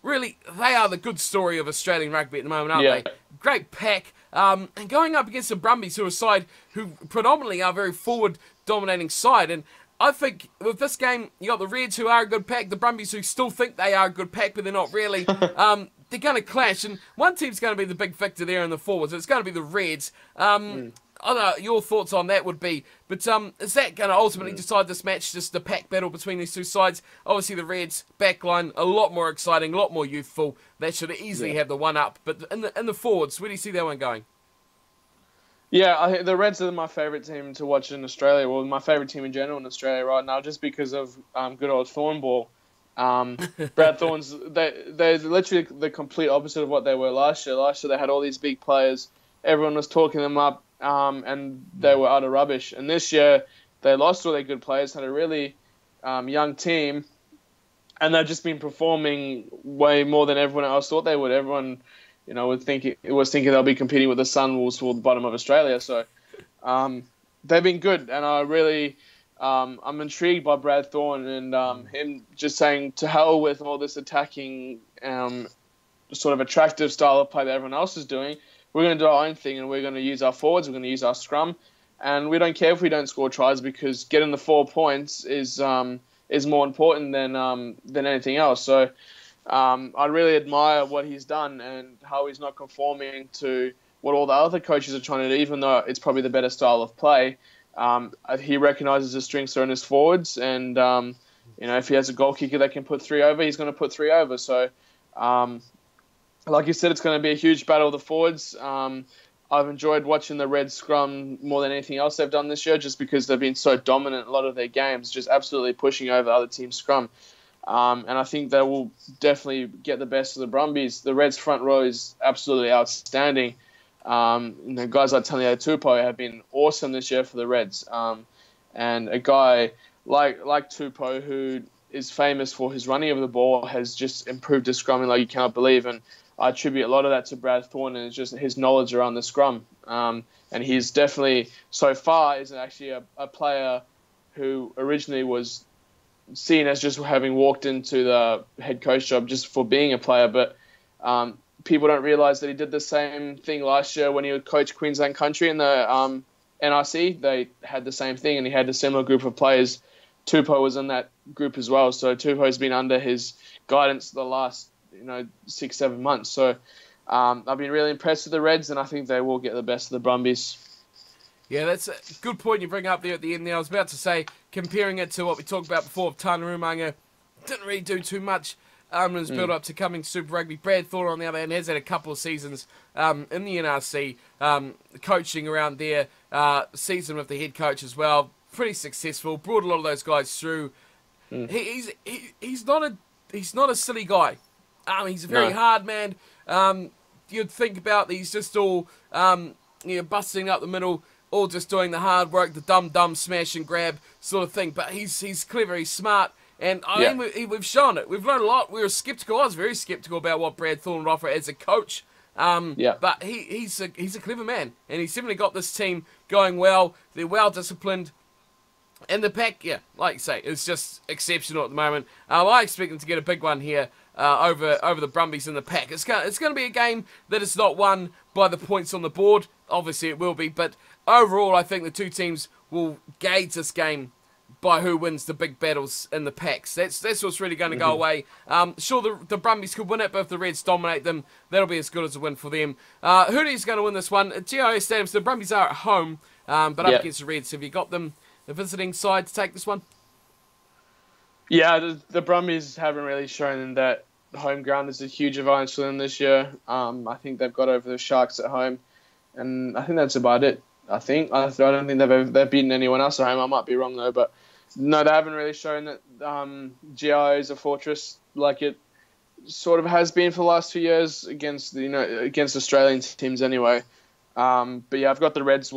really, they are the good story of Australian rugby at the moment, aren't they? Great pack. And going up against the Brumbies, who are a side who predominantly are a very forward-dominating side. And I think with this game, you got the Reds, who are a good pack, the Brumbies, who still think they are a good pack, but they're not really. They're going to clash, and one team's going to be the big victor there in the forwards. It's going to be the Reds. I don't know your thoughts on that would be, but is that going to ultimately decide this match? Just the pack battle between these two sides. Obviously, the Reds backline a lot more exciting, a lot more youthful. That should easily have the one up. But in the forwards, where do you see that one going? Yeah, I think the Reds are my favourite team to watch in Australia. Well, my favourite team in general in Australia right now, just because of good old Thornball. Brad Thorns, they're literally the complete opposite of what they were last year. Last year they had all these big players. Everyone was talking them up, and they were utter rubbish. And this year they lost all their good players, had a really young team, and they've just been performing way more than everyone else thought they would. Everyone, was thinking they'll be competing with the Sunwolves for the bottom of Australia. So they've been good, and I really. I'm intrigued by Brad Thorn and him just saying to hell with all this attacking sort of attractive style of play that everyone else is doing. We're going to do our own thing and we're going to use our forwards, we're going to use our scrum, and we don't care if we don't score tries because getting the 4 points is more important than anything else. So I really admire what he's done and how he's not conforming to what all the other coaches are trying to do, even though it's probably the better style of play. He recognises his strengths are in his forwards, and if he has a goal kicker that can put 3 over, he's going to put 3 over. So, like you said, it's going to be a huge battle of the forwards. I've enjoyed watching the Reds scrum more than anything else they've done this year, just because they've been so dominant in a lot of their games, just absolutely pushing over other teams' scrum. And I think they will definitely get the best of the Brumbies. The Reds' front row is absolutely outstanding. Guys like Tanya Tupou have been awesome this year for the Reds. And a guy like Tupou, who is famous for his running of the ball, has just improved his scrumming like you cannot believe. And I attribute a lot of that to Brad Thorn and just his knowledge around the scrum. And he's definitely, so far, is actually a player who originally was seen as just having walked into the head coach job just for being a player. But people don't realise that he did the same thing last year when he would coach Queensland Country in the NRC. They had the same thing, and he had a similar group of players. Tupou was in that group as well, so Tupou's been under his guidance the last 6-7 months. So I've been really impressed with the Reds, and I think they will get the best of the Brumbies. Yeah, that's a good point you bring up there at the end there. I was about to say, comparing it to what we talked about before of Tanarumanga, didn't really do too much. His build up to coming to Super Rugby. Brad Thorn, on the other hand, has had a couple of seasons in the NRC, coaching around there, season with the head coach as well. Pretty successful. Brought a lot of those guys through. He's not a silly guy. He's a very hard man. You'd think about he's just all busting up the middle, all just doing the hard work, the dumb smash and grab sort of thing. But he's clever. He's smart. And I mean, we've shown it. We've learned a lot. We were skeptical. I was very skeptical about what Brad Thorn would offer as a coach. But he's a clever man, and he's definitely got this team going well. They're well disciplined, and the pack, like you say, is just exceptional at the moment. I expect them to get a big one here over the Brumbies in the pack. It's going to be a game that is not won by the points on the board. Obviously, it will be, but overall, I think the two teams will gauge this game by who wins the big battles in the packs. That's what's really going to go away. Sure, the Brumbies could win it, but if the Reds dominate them, that'll be as good as a win for them. Who is going to win this one? GIS Stadium, so the Brumbies are at home, but up against the Reds. Have you got them, the visiting side, to take this one? Yeah, the Brumbies haven't really shown that home ground is a huge advantage for them this year. I think they've got over the Sharks at home, and I think that's about it. I don't think they've beaten anyone else at home. I might be wrong though, but no, they haven't really shown that GI is a fortress like it sort of has been for the last 2 years against Australian teams anyway. But yeah, I've got the Reds to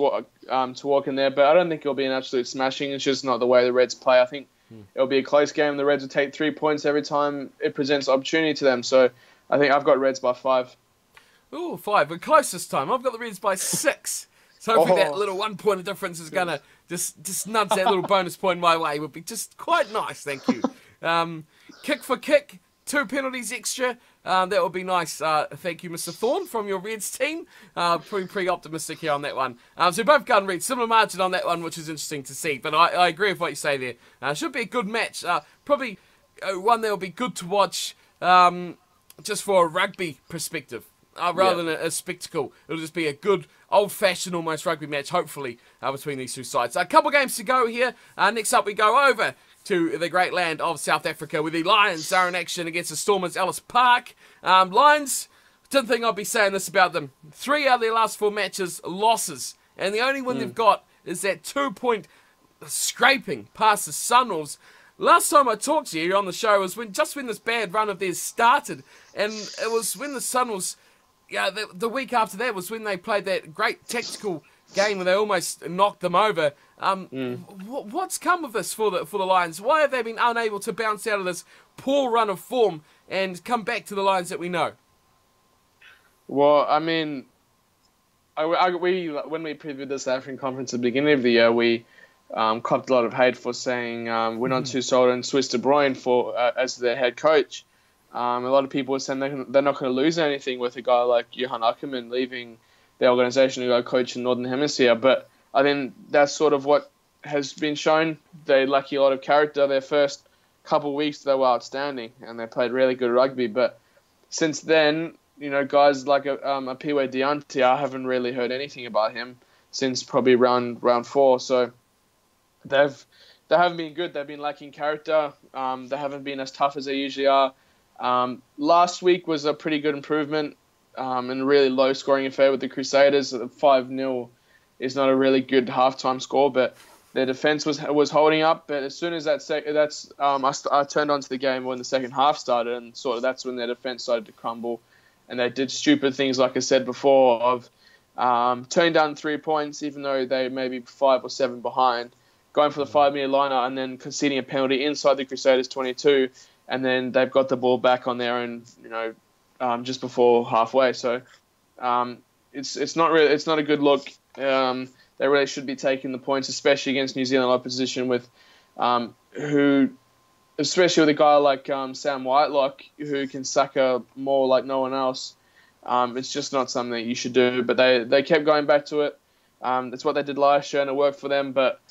walk in there, but I don't think it'll be an absolute smashing. It's just not the way the Reds play. I think it'll be a close game. The Reds will take 3 points every time it presents opportunity to them. So I think I've got Reds by 5. Ooh, 5. We're close this time. I've got the Reds by 6. So hopefully that little 1 point of difference is going to just nudge that little bonus point my way. Would be just quite nice, thank you. Kick for kick, 2 penalties extra. That would be nice. Thank you, Mr. Thorne, from your Reds team. Pretty optimistic here on that one. So both gun Reds, similar margin on that one, which is interesting to see. But I agree with what you say there. Should be a good match. Probably one that will be good to watch just for a rugby perspective. rather than a spectacle. It'll just be a good, old-fashioned, almost rugby match, hopefully, between these two sides. A couple games to go here. Next up, we go over to the great land of South Africa, where the Lions are in action against the Stormers, Ellis Park. Lions, didn't think I'd be saying this about them. 3 out of their last 4 matches, losses. And the only one they've got is that 2-point scraping past the Sunwolves. Last time I talked to you on the show was when this bad run of theirs started, and it was when the Sunwolves, the week after that was when they played that great tactical game where they almost knocked them over. What's come of this for the Lions? Why have they been unable to bounce out of this poor run of form and come back to the Lions that we know? Well, I mean, we when we previewed the South African conference at the beginning of the year, we copped a lot of hate for saying we're not too sold on Swiss De Bruyne as their head coach. A lot of people were saying they're not going to lose anything with a guy like Johan Ackermann leaving the organisation to go coach in Northern Hemisphere. But I think that's sort of what has been shown. They lack a lot of character. Their first couple of weeks, they were outstanding, and they played really good rugby. But since then, guys like a Piwe Deante, I haven't really heard anything about him since probably round 4. So they haven't been good. They've been lacking character. They haven't been as tough as they usually are. Last week was a pretty good improvement and a really low scoring affair with the Crusaders. 5-0 is not a really good halftime score, but their defence was holding up. But as soon as I turned onto the game when the second half started, and sort of that's when their defence started to crumble. And they did stupid things, like I said before, of turning down 3 points, even though they may be 5 or 7 behind, going for the 5-metre liner and then conceding a penalty inside the Crusaders' 22, and then they've got the ball back on their own, just before halfway. So it's not a good look. They really should be taking the points, especially against New Zealand opposition especially with a guy like Sam Whitelock, who can sucker more like no one else. It's just not something that you should do. But they kept going back to it. That's what they did last year, and it worked for them. But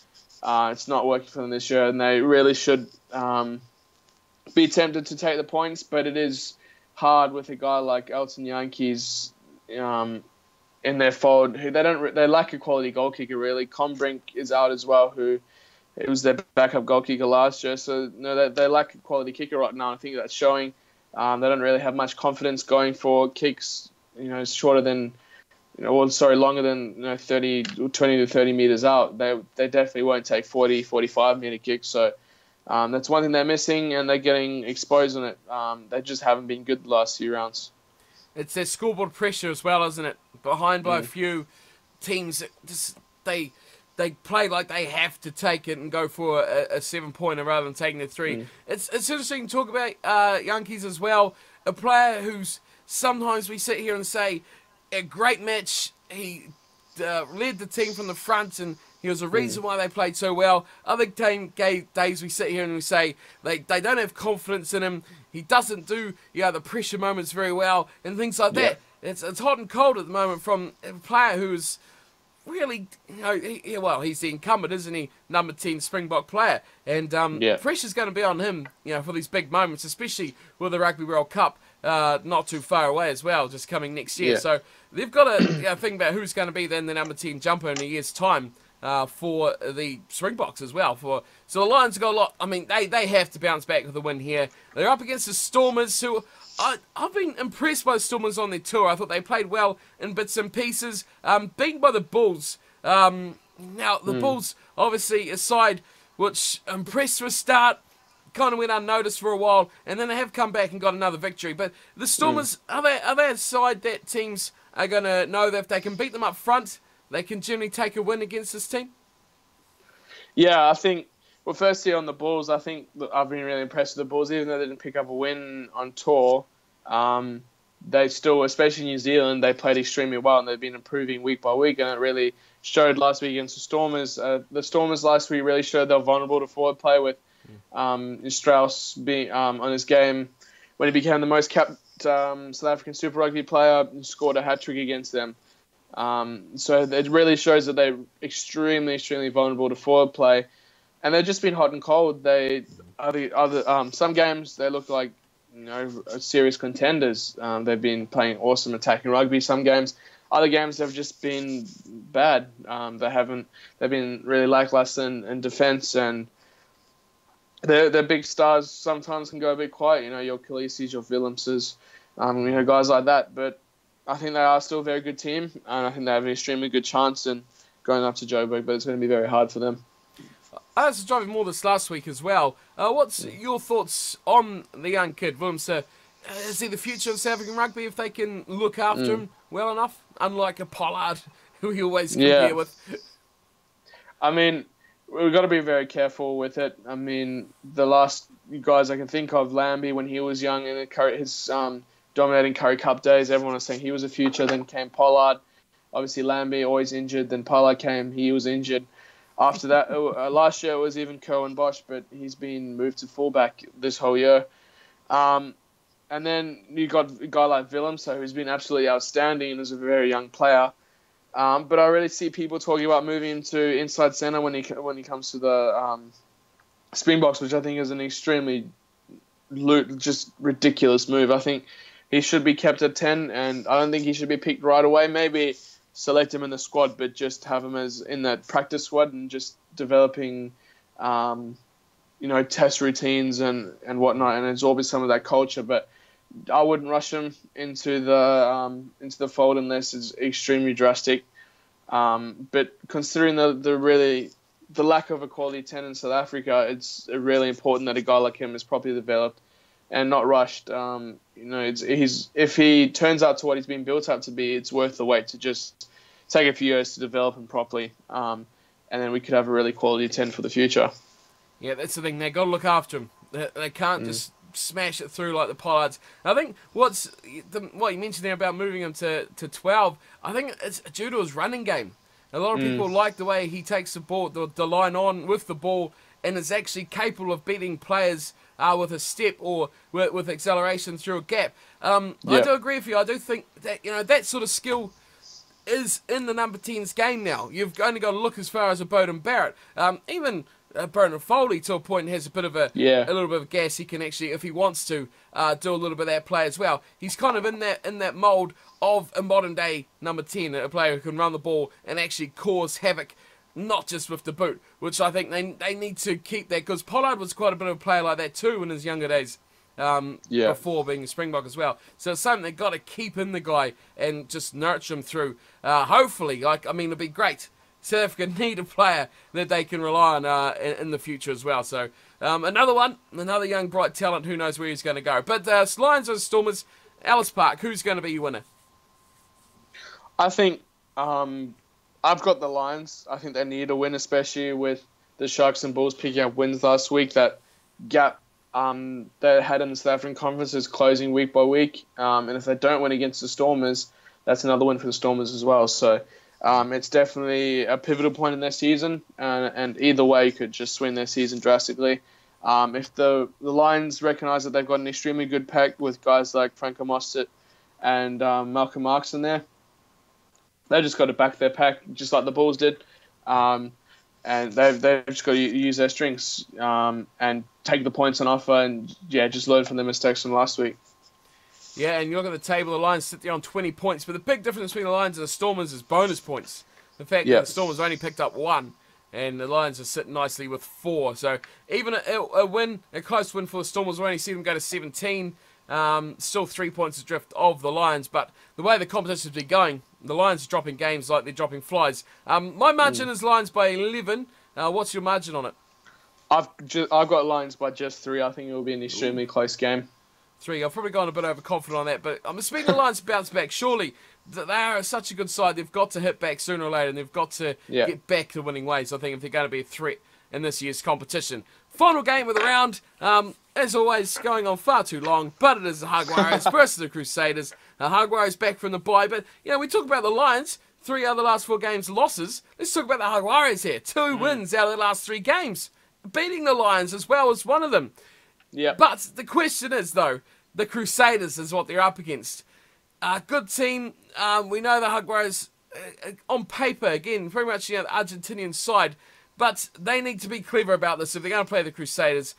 it's not working for them this year, and they really should be tempted to take the points. But it is hard with a guy like Elton Yankees in their fold. They lack a quality goal kicker really. Combrink is out as well, who. It was their backup goal kicker last year, so they lack a quality kicker right now. I think that's showing. They don't really have much confidence going for kicks, shorter than, longer than 20 to 30 meters out. They definitely won't take 40, 45 meter kicks. So that's one thing they're missing, and they're getting exposed on it. They just haven't been good the last few rounds. It's their scoreboard pressure as well, isn't it? Behind by a few teams, they play like they have to take it and go for a 7-pointer rather than taking the 3. It's interesting to talk about Yankees as well. A player who's sometimes we sit here and say, a great match. He led the team from the front and he was a reason why they played so well. Other days we sit here and we say they don't have confidence in him. He doesn't do the pressure moments very well and things like that. It's hot and cold at the moment from a player who's really, he's the incumbent, isn't he? Number 10 Springbok player. And pressure's going to be on him, for these big moments, especially with the Rugby World Cup not too far away as well, just coming next year. So they've got to think about who's going to be then the number 10 jumper in a year's time for the Springboks as well. So the Lions have got a lot. I mean, they have to bounce back with a win here. They're up against the Stormers, who I've been impressed by the Stormers on their tour. I thought they played well in bits and pieces. Beaten by the Bulls. Now, the Bulls, obviously, a side which impressed for a start, kind of went unnoticed for a while, and then they have come back and got another victory. But the Stormers, are they a side that teams are going to know that if they can beat them up front, they can generally take a win against this team? Yeah, I think, well, firstly on the Bulls, I think I've been really impressed with the Bulls. Even though they didn't pick up a win on tour, they still, especially New Zealand, they played extremely well and they've been improving week by week, and it really showed last week against the Stormers. The Stormers last week really showed they were vulnerable to forward play with Strauss being on his game when he became the most capped South African Super Rugby player and scored a hat-trick against them. So it really shows that they're extremely, extremely vulnerable to forward play. And they've just been hot and cold. Some games they look like serious contenders. They've been playing awesome attacking rugby some games. Other games have just been bad. They've been really lackluster in defence, and their big stars sometimes can go a bit quiet. Your Khaleesi's, your Willemses, guys like that. But I think they are still a very good team, and I think they have an extremely good chance in going up to Joburg, but it's going to be very hard for them. I was driving more this last week as well. What's your thoughts on the young kid, Willemse? Is he the future of South African rugby if they can look after him well enough? Unlike a Pollard, who you always compare with. I mean, we've got to be very careful with it. I mean, the last guys I can think of, Lambie, when he was young in his dominating Curry Cup days, everyone was saying he was a future. Then came Pollard. Obviously, Lambie always injured. Then Pollard came. He was injured. After that, last year it was even Cohen Bosch, but he's been moved to fullback this whole year. And then you got a guy like Willemse, who's been absolutely outstanding and is a very young player. But I really see people talking about moving him to inside centre when he comes to the Springboks, which I think is an extremely just ridiculous move. I think he should be kept at 10, and I don't think he should be picked right away. Maybe select him in the squad, but just have him as in that practice squad and just developing, test routines and whatnot, and absorbing some of that culture. But I wouldn't rush him into the fold unless it's extremely drastic. But considering the lack of a quality 10 in South Africa, it's really important that a guy like him is properly developed and not rushed. If he turns out to what he's been built up to be, it's worth the wait to just take a few years to develop him properly, and then we could have a really quality 10 for the future. Yeah, that's the thing. They got to look after him. They can't just smash it through like the Pollards. I think what you mentioned there about moving him to 12, I think it's due to his running game. A lot of people like the way he takes the ball, the line on with the ball, and is actually capable of beating players with a step or with acceleration through a gap. I do agree with you. I do think that that sort of skill is in the number 10's game now. You've only got to look as far as a Bowden Barrett. Even Bernard Foley to a point has a bit of a little bit of gas. He can actually, if he wants to, do a little bit of that play as well. He's kind of in that mould of a modern day number 10, a player who can run the ball and actually cause havoc, not just with the boot, which I think they need to keep that, because Pollard was quite a bit of a player like that too in his younger days. Before being a Springbok as well. So it's something they've got to keep in the guy and just nurture him through. Hopefully, it'd be great. South Africa need a player that they can rely on in the future as well. So another young bright talent. Who knows where he's going to go? But Lions vs Stormers, Ellis Park. Who's going to be your winner? I think I've got the Lions. I think they need a win, especially with the Sharks and Bulls picking up wins last week. That gap they had in the South African Conference is closing week by week. And if they don't win against the Stormers, that's another win for the Stormers as well. So it's definitely a pivotal point in their season. And either way could just swing their season drastically. If the Lions recognise that they've got an extremely good pack with guys like Franco Mostert and Malcolm Marx in there, they just got to back their pack just like the Bulls did. And they've just got to use their strengths and take the points on offer and, just learn from their mistakes from last week. Yeah, and you look at the table, the Lions sit there on 20 points, but the big difference between the Lions and the Stormers is bonus points. The fact that the Stormers only picked up 1, and the Lions are sitting nicely with 4. So even a close win for the Stormers, we'll only see them go to 17. Still 3 points adrift of the Lions, but the way the competition's been going, the Lions are dropping games like they're dropping flies. My margin is Lions by 11. What's your margin on it? I've got Lions by just 3. I think it will be an extremely close game. 3. I've probably gone a bit overconfident on that, but I'm speaking of the Lions bounce back. Surely they are such a good side. They've got to hit back sooner or later, and they've got to get back to winning ways. I think if they're going to be a threat in this year's competition. Final game of the round. As always, going on far too long, but it is the Hug Warriors versus the Crusaders. The Hug Warriors back from the bye, but we talk about the Lions. 3 out of the last 4 games losses. Let's talk about the Hug Warriors here. 2 wins out of the last 3 games, beating the Lions as well as one of them. Yeah. But the question is, though, the Crusaders is what they're up against. Good team. We know the Hug Warriors on paper, again, pretty much the Argentinian side, but they need to be clever about this if they're going to play the Crusaders.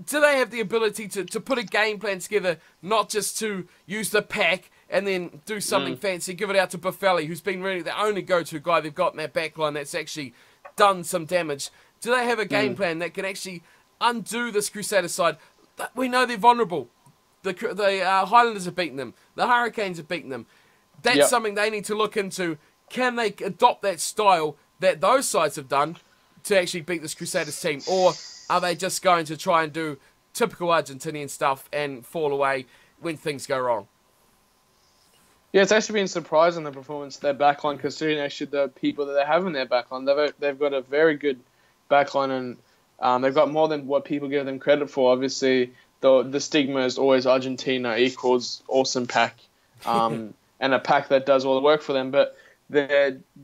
do they have the ability to put a game plan together, not just to use the pack and then do something fancy, give it out to Buffelli, who's been really the only go-to guy they've got in that back line that's actually done some damage? Do they have a game plan that can actually undo this Crusaders side? We know they're vulnerable. The Highlanders have beaten them. The Hurricanes have beaten them. That's something they need to look into. Can they adopt that style that those sides have done to actually beat this Crusaders team? Or are they just going to try and do typical Argentinian stuff and fall away when things go wrong? Yeah, it's actually been surprising, the performance of their backline, considering actually the people that they have in their backline. They've got a very good backline, and they've got more than what people give them credit for. Obviously, the stigma is always Argentina equals awesome pack, and a pack that does all the work for them. But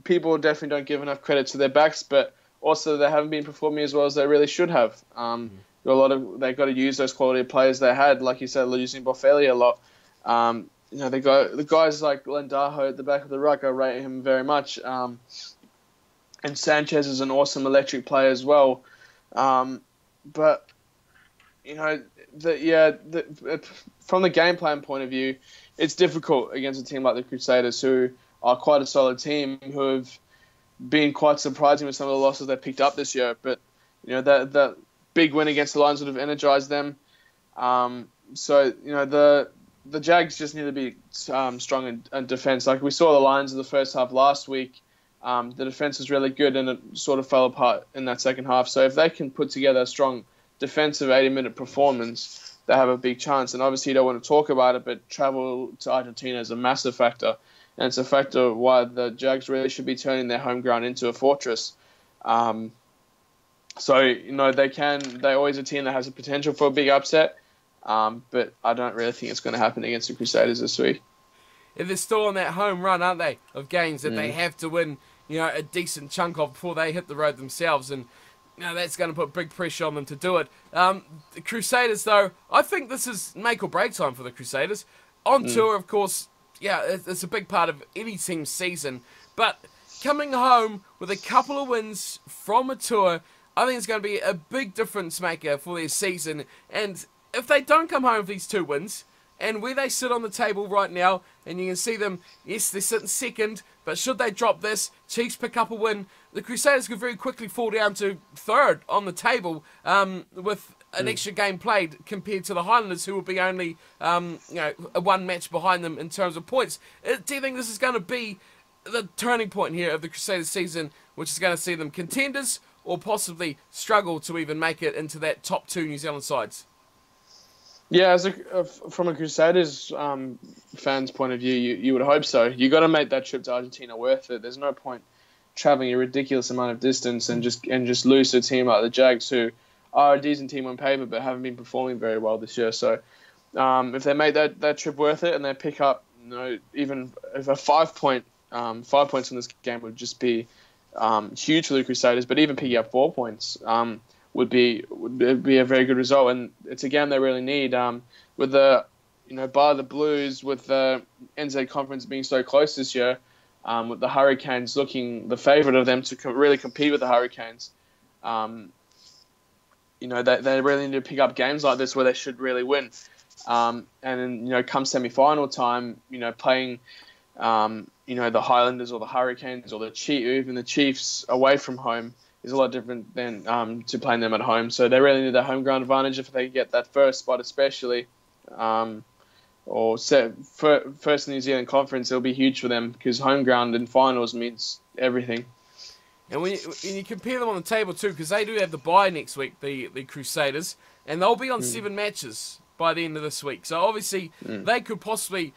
people definitely don't give enough credit to their backs, but also they haven't been performing as well as they really should have. They've got to use those quality players they had, like you said, using Boffelli a lot. They got the guys like Lendajo at the back of the ruck. I rate him very much. And Sanchez is an awesome electric player as well. But from the game plan point of view, it's difficult against a team like the Crusaders, who are quite a solid team, who have been quite surprising with some of the losses they picked up this year. But that big win against the Lions would have energized them. The Jags just need to be strong in defense. Like we saw the Lions in the first half last week. The defense was really good, and it sort of fell apart in that second half. So if they can put together a strong defensive 80-minute performance, they have a big chance. And obviously you don't want to talk about it, but travel to Argentina is a massive factor. And it's a factor why the Jags really should be turning their home ground into a fortress. They're always a team that has a potential for a big upset. But I don't really think it's going to happen against the Crusaders this week. If they're still on that home run, aren't they, of games that they have to win, a decent chunk of before they hit the road themselves, and that's going to put big pressure on them to do it. The Crusaders, though, I think this is make or break time for the Crusaders. On tour, of course, it's a big part of any team's season, but coming home with a couple of wins from a tour, I think it's going to be a big difference maker for their season. And if they don't come home with these 2 wins, and where they sit on the table right now, and you can see them, yes, they're sitting second, but should they drop this, Chiefs pick up a win, the Crusaders could very quickly fall down to 3rd on the table with an extra game played compared to the Highlanders, who will be only a 1 match behind them in terms of points. Do you think this is going to be the turning point here of the Crusaders season, which is going to see them contenders or possibly struggle to even make it into that top 2 New Zealand sides? Yeah, from a Crusaders fans' point of view, you would hope so. You got to make that trip to Argentina worth it. There's no point traveling a ridiculous amount of distance and just lose to a team like the Jags, who are a decent team on paper but haven't been performing very well this year. So if they make that trip worth it and they pick up, even if a 5 points in this game would just be huge for the Crusaders, but even picking up 4 points would be a very good result, and it's a game they really need. With the bar the Blues, with the NZ Conference being so close this year, with the Hurricanes looking the favourite of them to really compete with the Hurricanes, they really need to pick up games like this where they should really win. And then come semi-final time, playing the Highlanders or the Hurricanes or even the Chiefs away from home is a lot different than to playing them at home. So they really need that home ground advantage if they get that first spot, especially. First in New Zealand Conference, it'll be huge for them because home ground in finals means everything. And when you compare them on the table too, because they do have the bye next week, the Crusaders, and they'll be on 7 matches by the end of this week. So obviously they could possibly...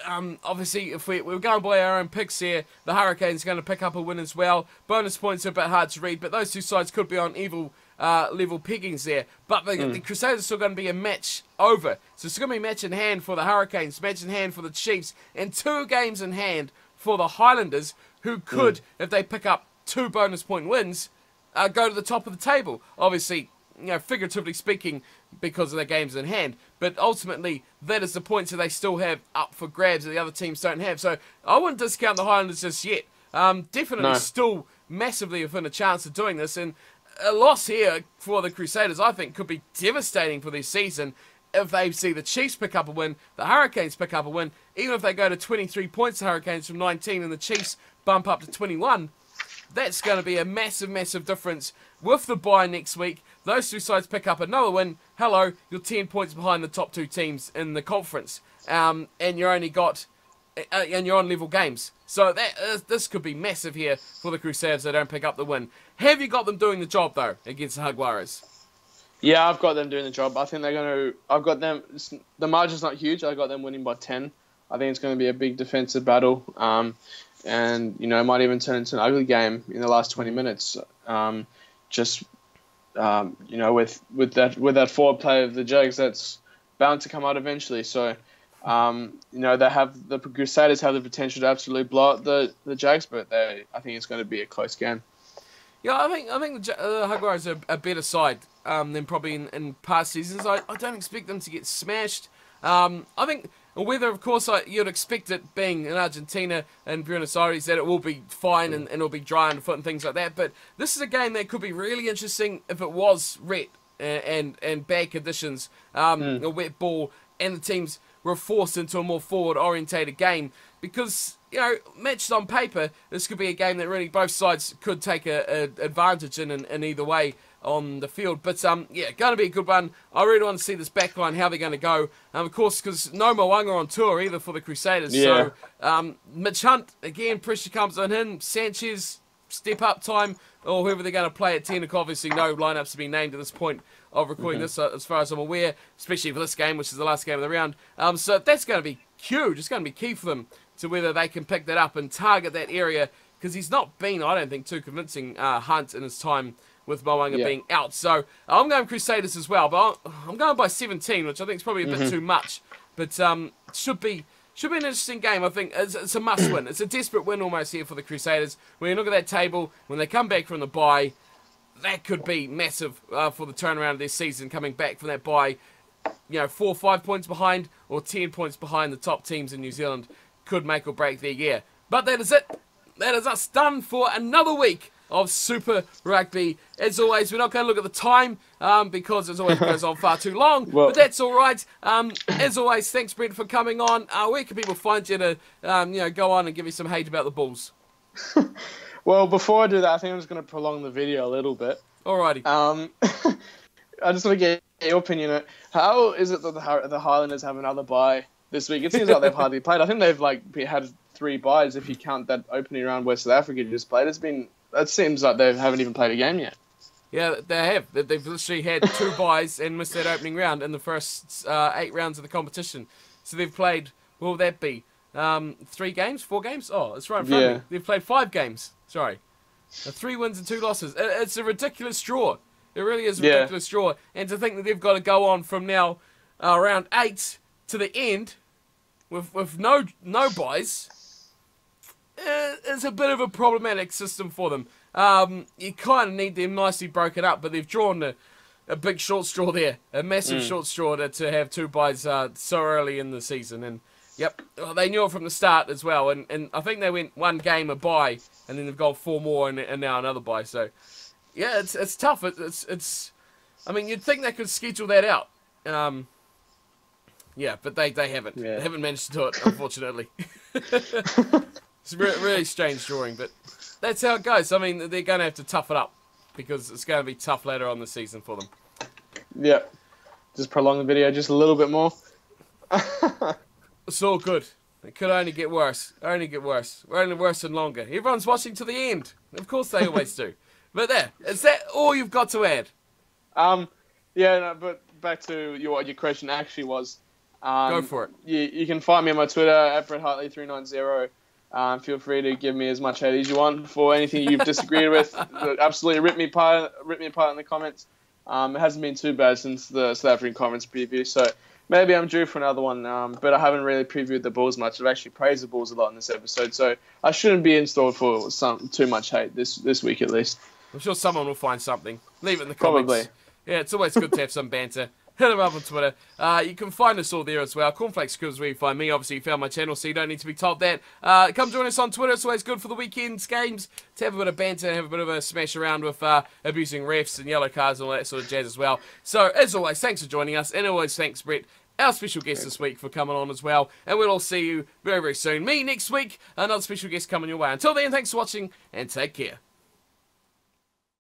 if we're going by our own picks here, the Hurricanes are going to pick up a win as well. Bonus points are a bit hard to read, but those 2 sides could be on level pickings there. But the Crusaders are still going to be a match over. So it's going to be match in hand for the Hurricanes, match in hand for the Chiefs, and 2 games in hand for the Highlanders, who could, if they pick up 2 bonus point wins, go to the top of the table. Obviously, figuratively speaking, because of their games in hand. But ultimately, that is the points that they still have up for grabs that the other teams don't have. So I wouldn't discount the Highlanders just yet. Definitely still massively within a chance of doing this. And a loss here for the Crusaders, I think, could be devastating for their season. If they see the Chiefs pick up a win, the Hurricanes pick up a win, even if they go to 23 points, the Hurricanes from 19, and the Chiefs bump up to 21, that's going to be a massive, massive difference. With the bye next week, those two sides pick up another win. Hello, you're 10 points behind the top two teams in the conference, and you're only got, and you're on level games. So this could be massive here for the Crusaders. They don't pick up the win. Have you got them doing the job though against the Jaguares? Yeah, I've got them doing the job. I think they're going to... I've got them... The margin's not huge. I got them winning by 10. I think it's going to be a big defensive battle. And, you know, it might even turn into an ugly game in the last 20 minutes. You know, with that forward play of the Jags, that's bound to come out eventually. So, you know, the Crusaders have the potential to absolutely blow out the Jags, but I think it's going to be a close game. Yeah, I think the Jaguares are a better side than probably in past seasons. I don't expect them to get smashed. I think whether, of course, you'd expect it being in Argentina and Buenos Aires that it will be fine and it'll be dry underfoot and things like that. But this is a game that could be really interesting if it was wet and bad conditions, a wet ball, and the teams were forced into a more forward-orientated game. Because, you know, matched on paper, this could be a game that really both sides could take a advantage in either way on the field. But, yeah, going to be a good one. I really want to see this backline, how they're going to go. Of course, because no Mo'unga on tour either for the Crusaders. Yeah. So, Mitch Hunt, again, pressure comes on him. Sanchez, step-up time, or whoever they're going to play at 10 o'clock. Obviously, no lineups have been named at this point of recording this, as far as I'm aware, especially for this game, which is the last game of the round. So that's going to be huge. It's going to be key for them to whether they can pick that up and target that area, because he's not been, I don't think, too convincing, Hunt, in his time with Mo'unga being out. So I'm going Crusaders as well, but I'm going by 17, which I think is probably a bit too much. But should be an interesting game. I think it's a must-win. It's a desperate win almost here for the Crusaders. When you look at that table, when they come back from the bye, that could be massive for the turnaround of their season, coming back from that bye, you know, 4 or 5 points behind or 10 points behind the top teams in New Zealand could make or break their year. But that is it. That is us done for another week of Super Rugby. As always, we're not going to look at the time because it always goes on far too long. Well, but that's all right. As always, thanks, Brent, for coming on. Where can people find you to you know, go on and give you some hate about the Bulls? Well, before I do that, I think I'm just going to prolong the video a little bit. Alrighty. I just want to get your opinion on it. How is it that the Highlanders have another bye this week? It seems like they've hardly played. I think they've had 3 byes if you count that opening round where South Africa just played. It seems like they haven't even played a game yet. Yeah, they have. They've literally had 2 byes and missed that opening round in the first 8 rounds of the competition. So they've played, what will that be? 3 games? 4 games? Oh, it's right in front of me. They've played 5 games. Sorry. 3 wins and 2 losses. It's a ridiculous draw. It really is a ridiculous draw. And to think that they've got to go on from now round 8 to the end with no byes is a bit of a problematic system for them. You kind of need them nicely broken up, but they've drawn a big short straw there. A massive short straw to have 2 byes so early in the season. And yep, they knew it from the start as well. And I think they went 1 game a bye, and then they've got 4 more and now another bye. So yeah, it's tough. It's I mean, you'd think they could schedule that out. Yeah, but they haven't. Yeah. They haven't managed to do it, unfortunately. It's a really strange drawing, but that's how it goes. I mean, they're going to have to tough it up because it's going to be tough later on the season for them. Yeah. Just prolong the video just a little bit more. It's all good. It could only get worse. Only get worse. We're only worse and longer. Everyone's watching to the end. Of course they always do. But there. Is that all you've got to add? Yeah, no, but back to what your question actually was. Go for it. You can find me on my Twitter, at Hartley390. Feel free to give me as much hate as you want for anything you've disagreed with. Absolutely rip me apart in the comments. It hasn't been too bad since the South African conference preview, so maybe I'm due for another one. But I haven't really previewed the Bulls much. I've actually praised the Bulls a lot in this episode, so I shouldn't be installed for too much hate this week at least. I'm sure someone will find something. Leave it in the comments. Probably. Yeah, it's always good to have some banter. hit him up on Twitter. You can find us all there as well. Cornflakes Scribs where you find me. Obviously, you found my channel, so you don't need to be told that. Come join us on Twitter. It's always good for the weekend's games to have a bit of banter and have a bit of a smash around with abusing refs and yellow cards and all that sort of jazz as well. So, as always, thanks for joining us. And always, thanks, Brett, our special guest this week, for coming on as well. And we'll all see you very, very soon. Me next week, another special guest coming your way. Until then, thanks for watching and take care.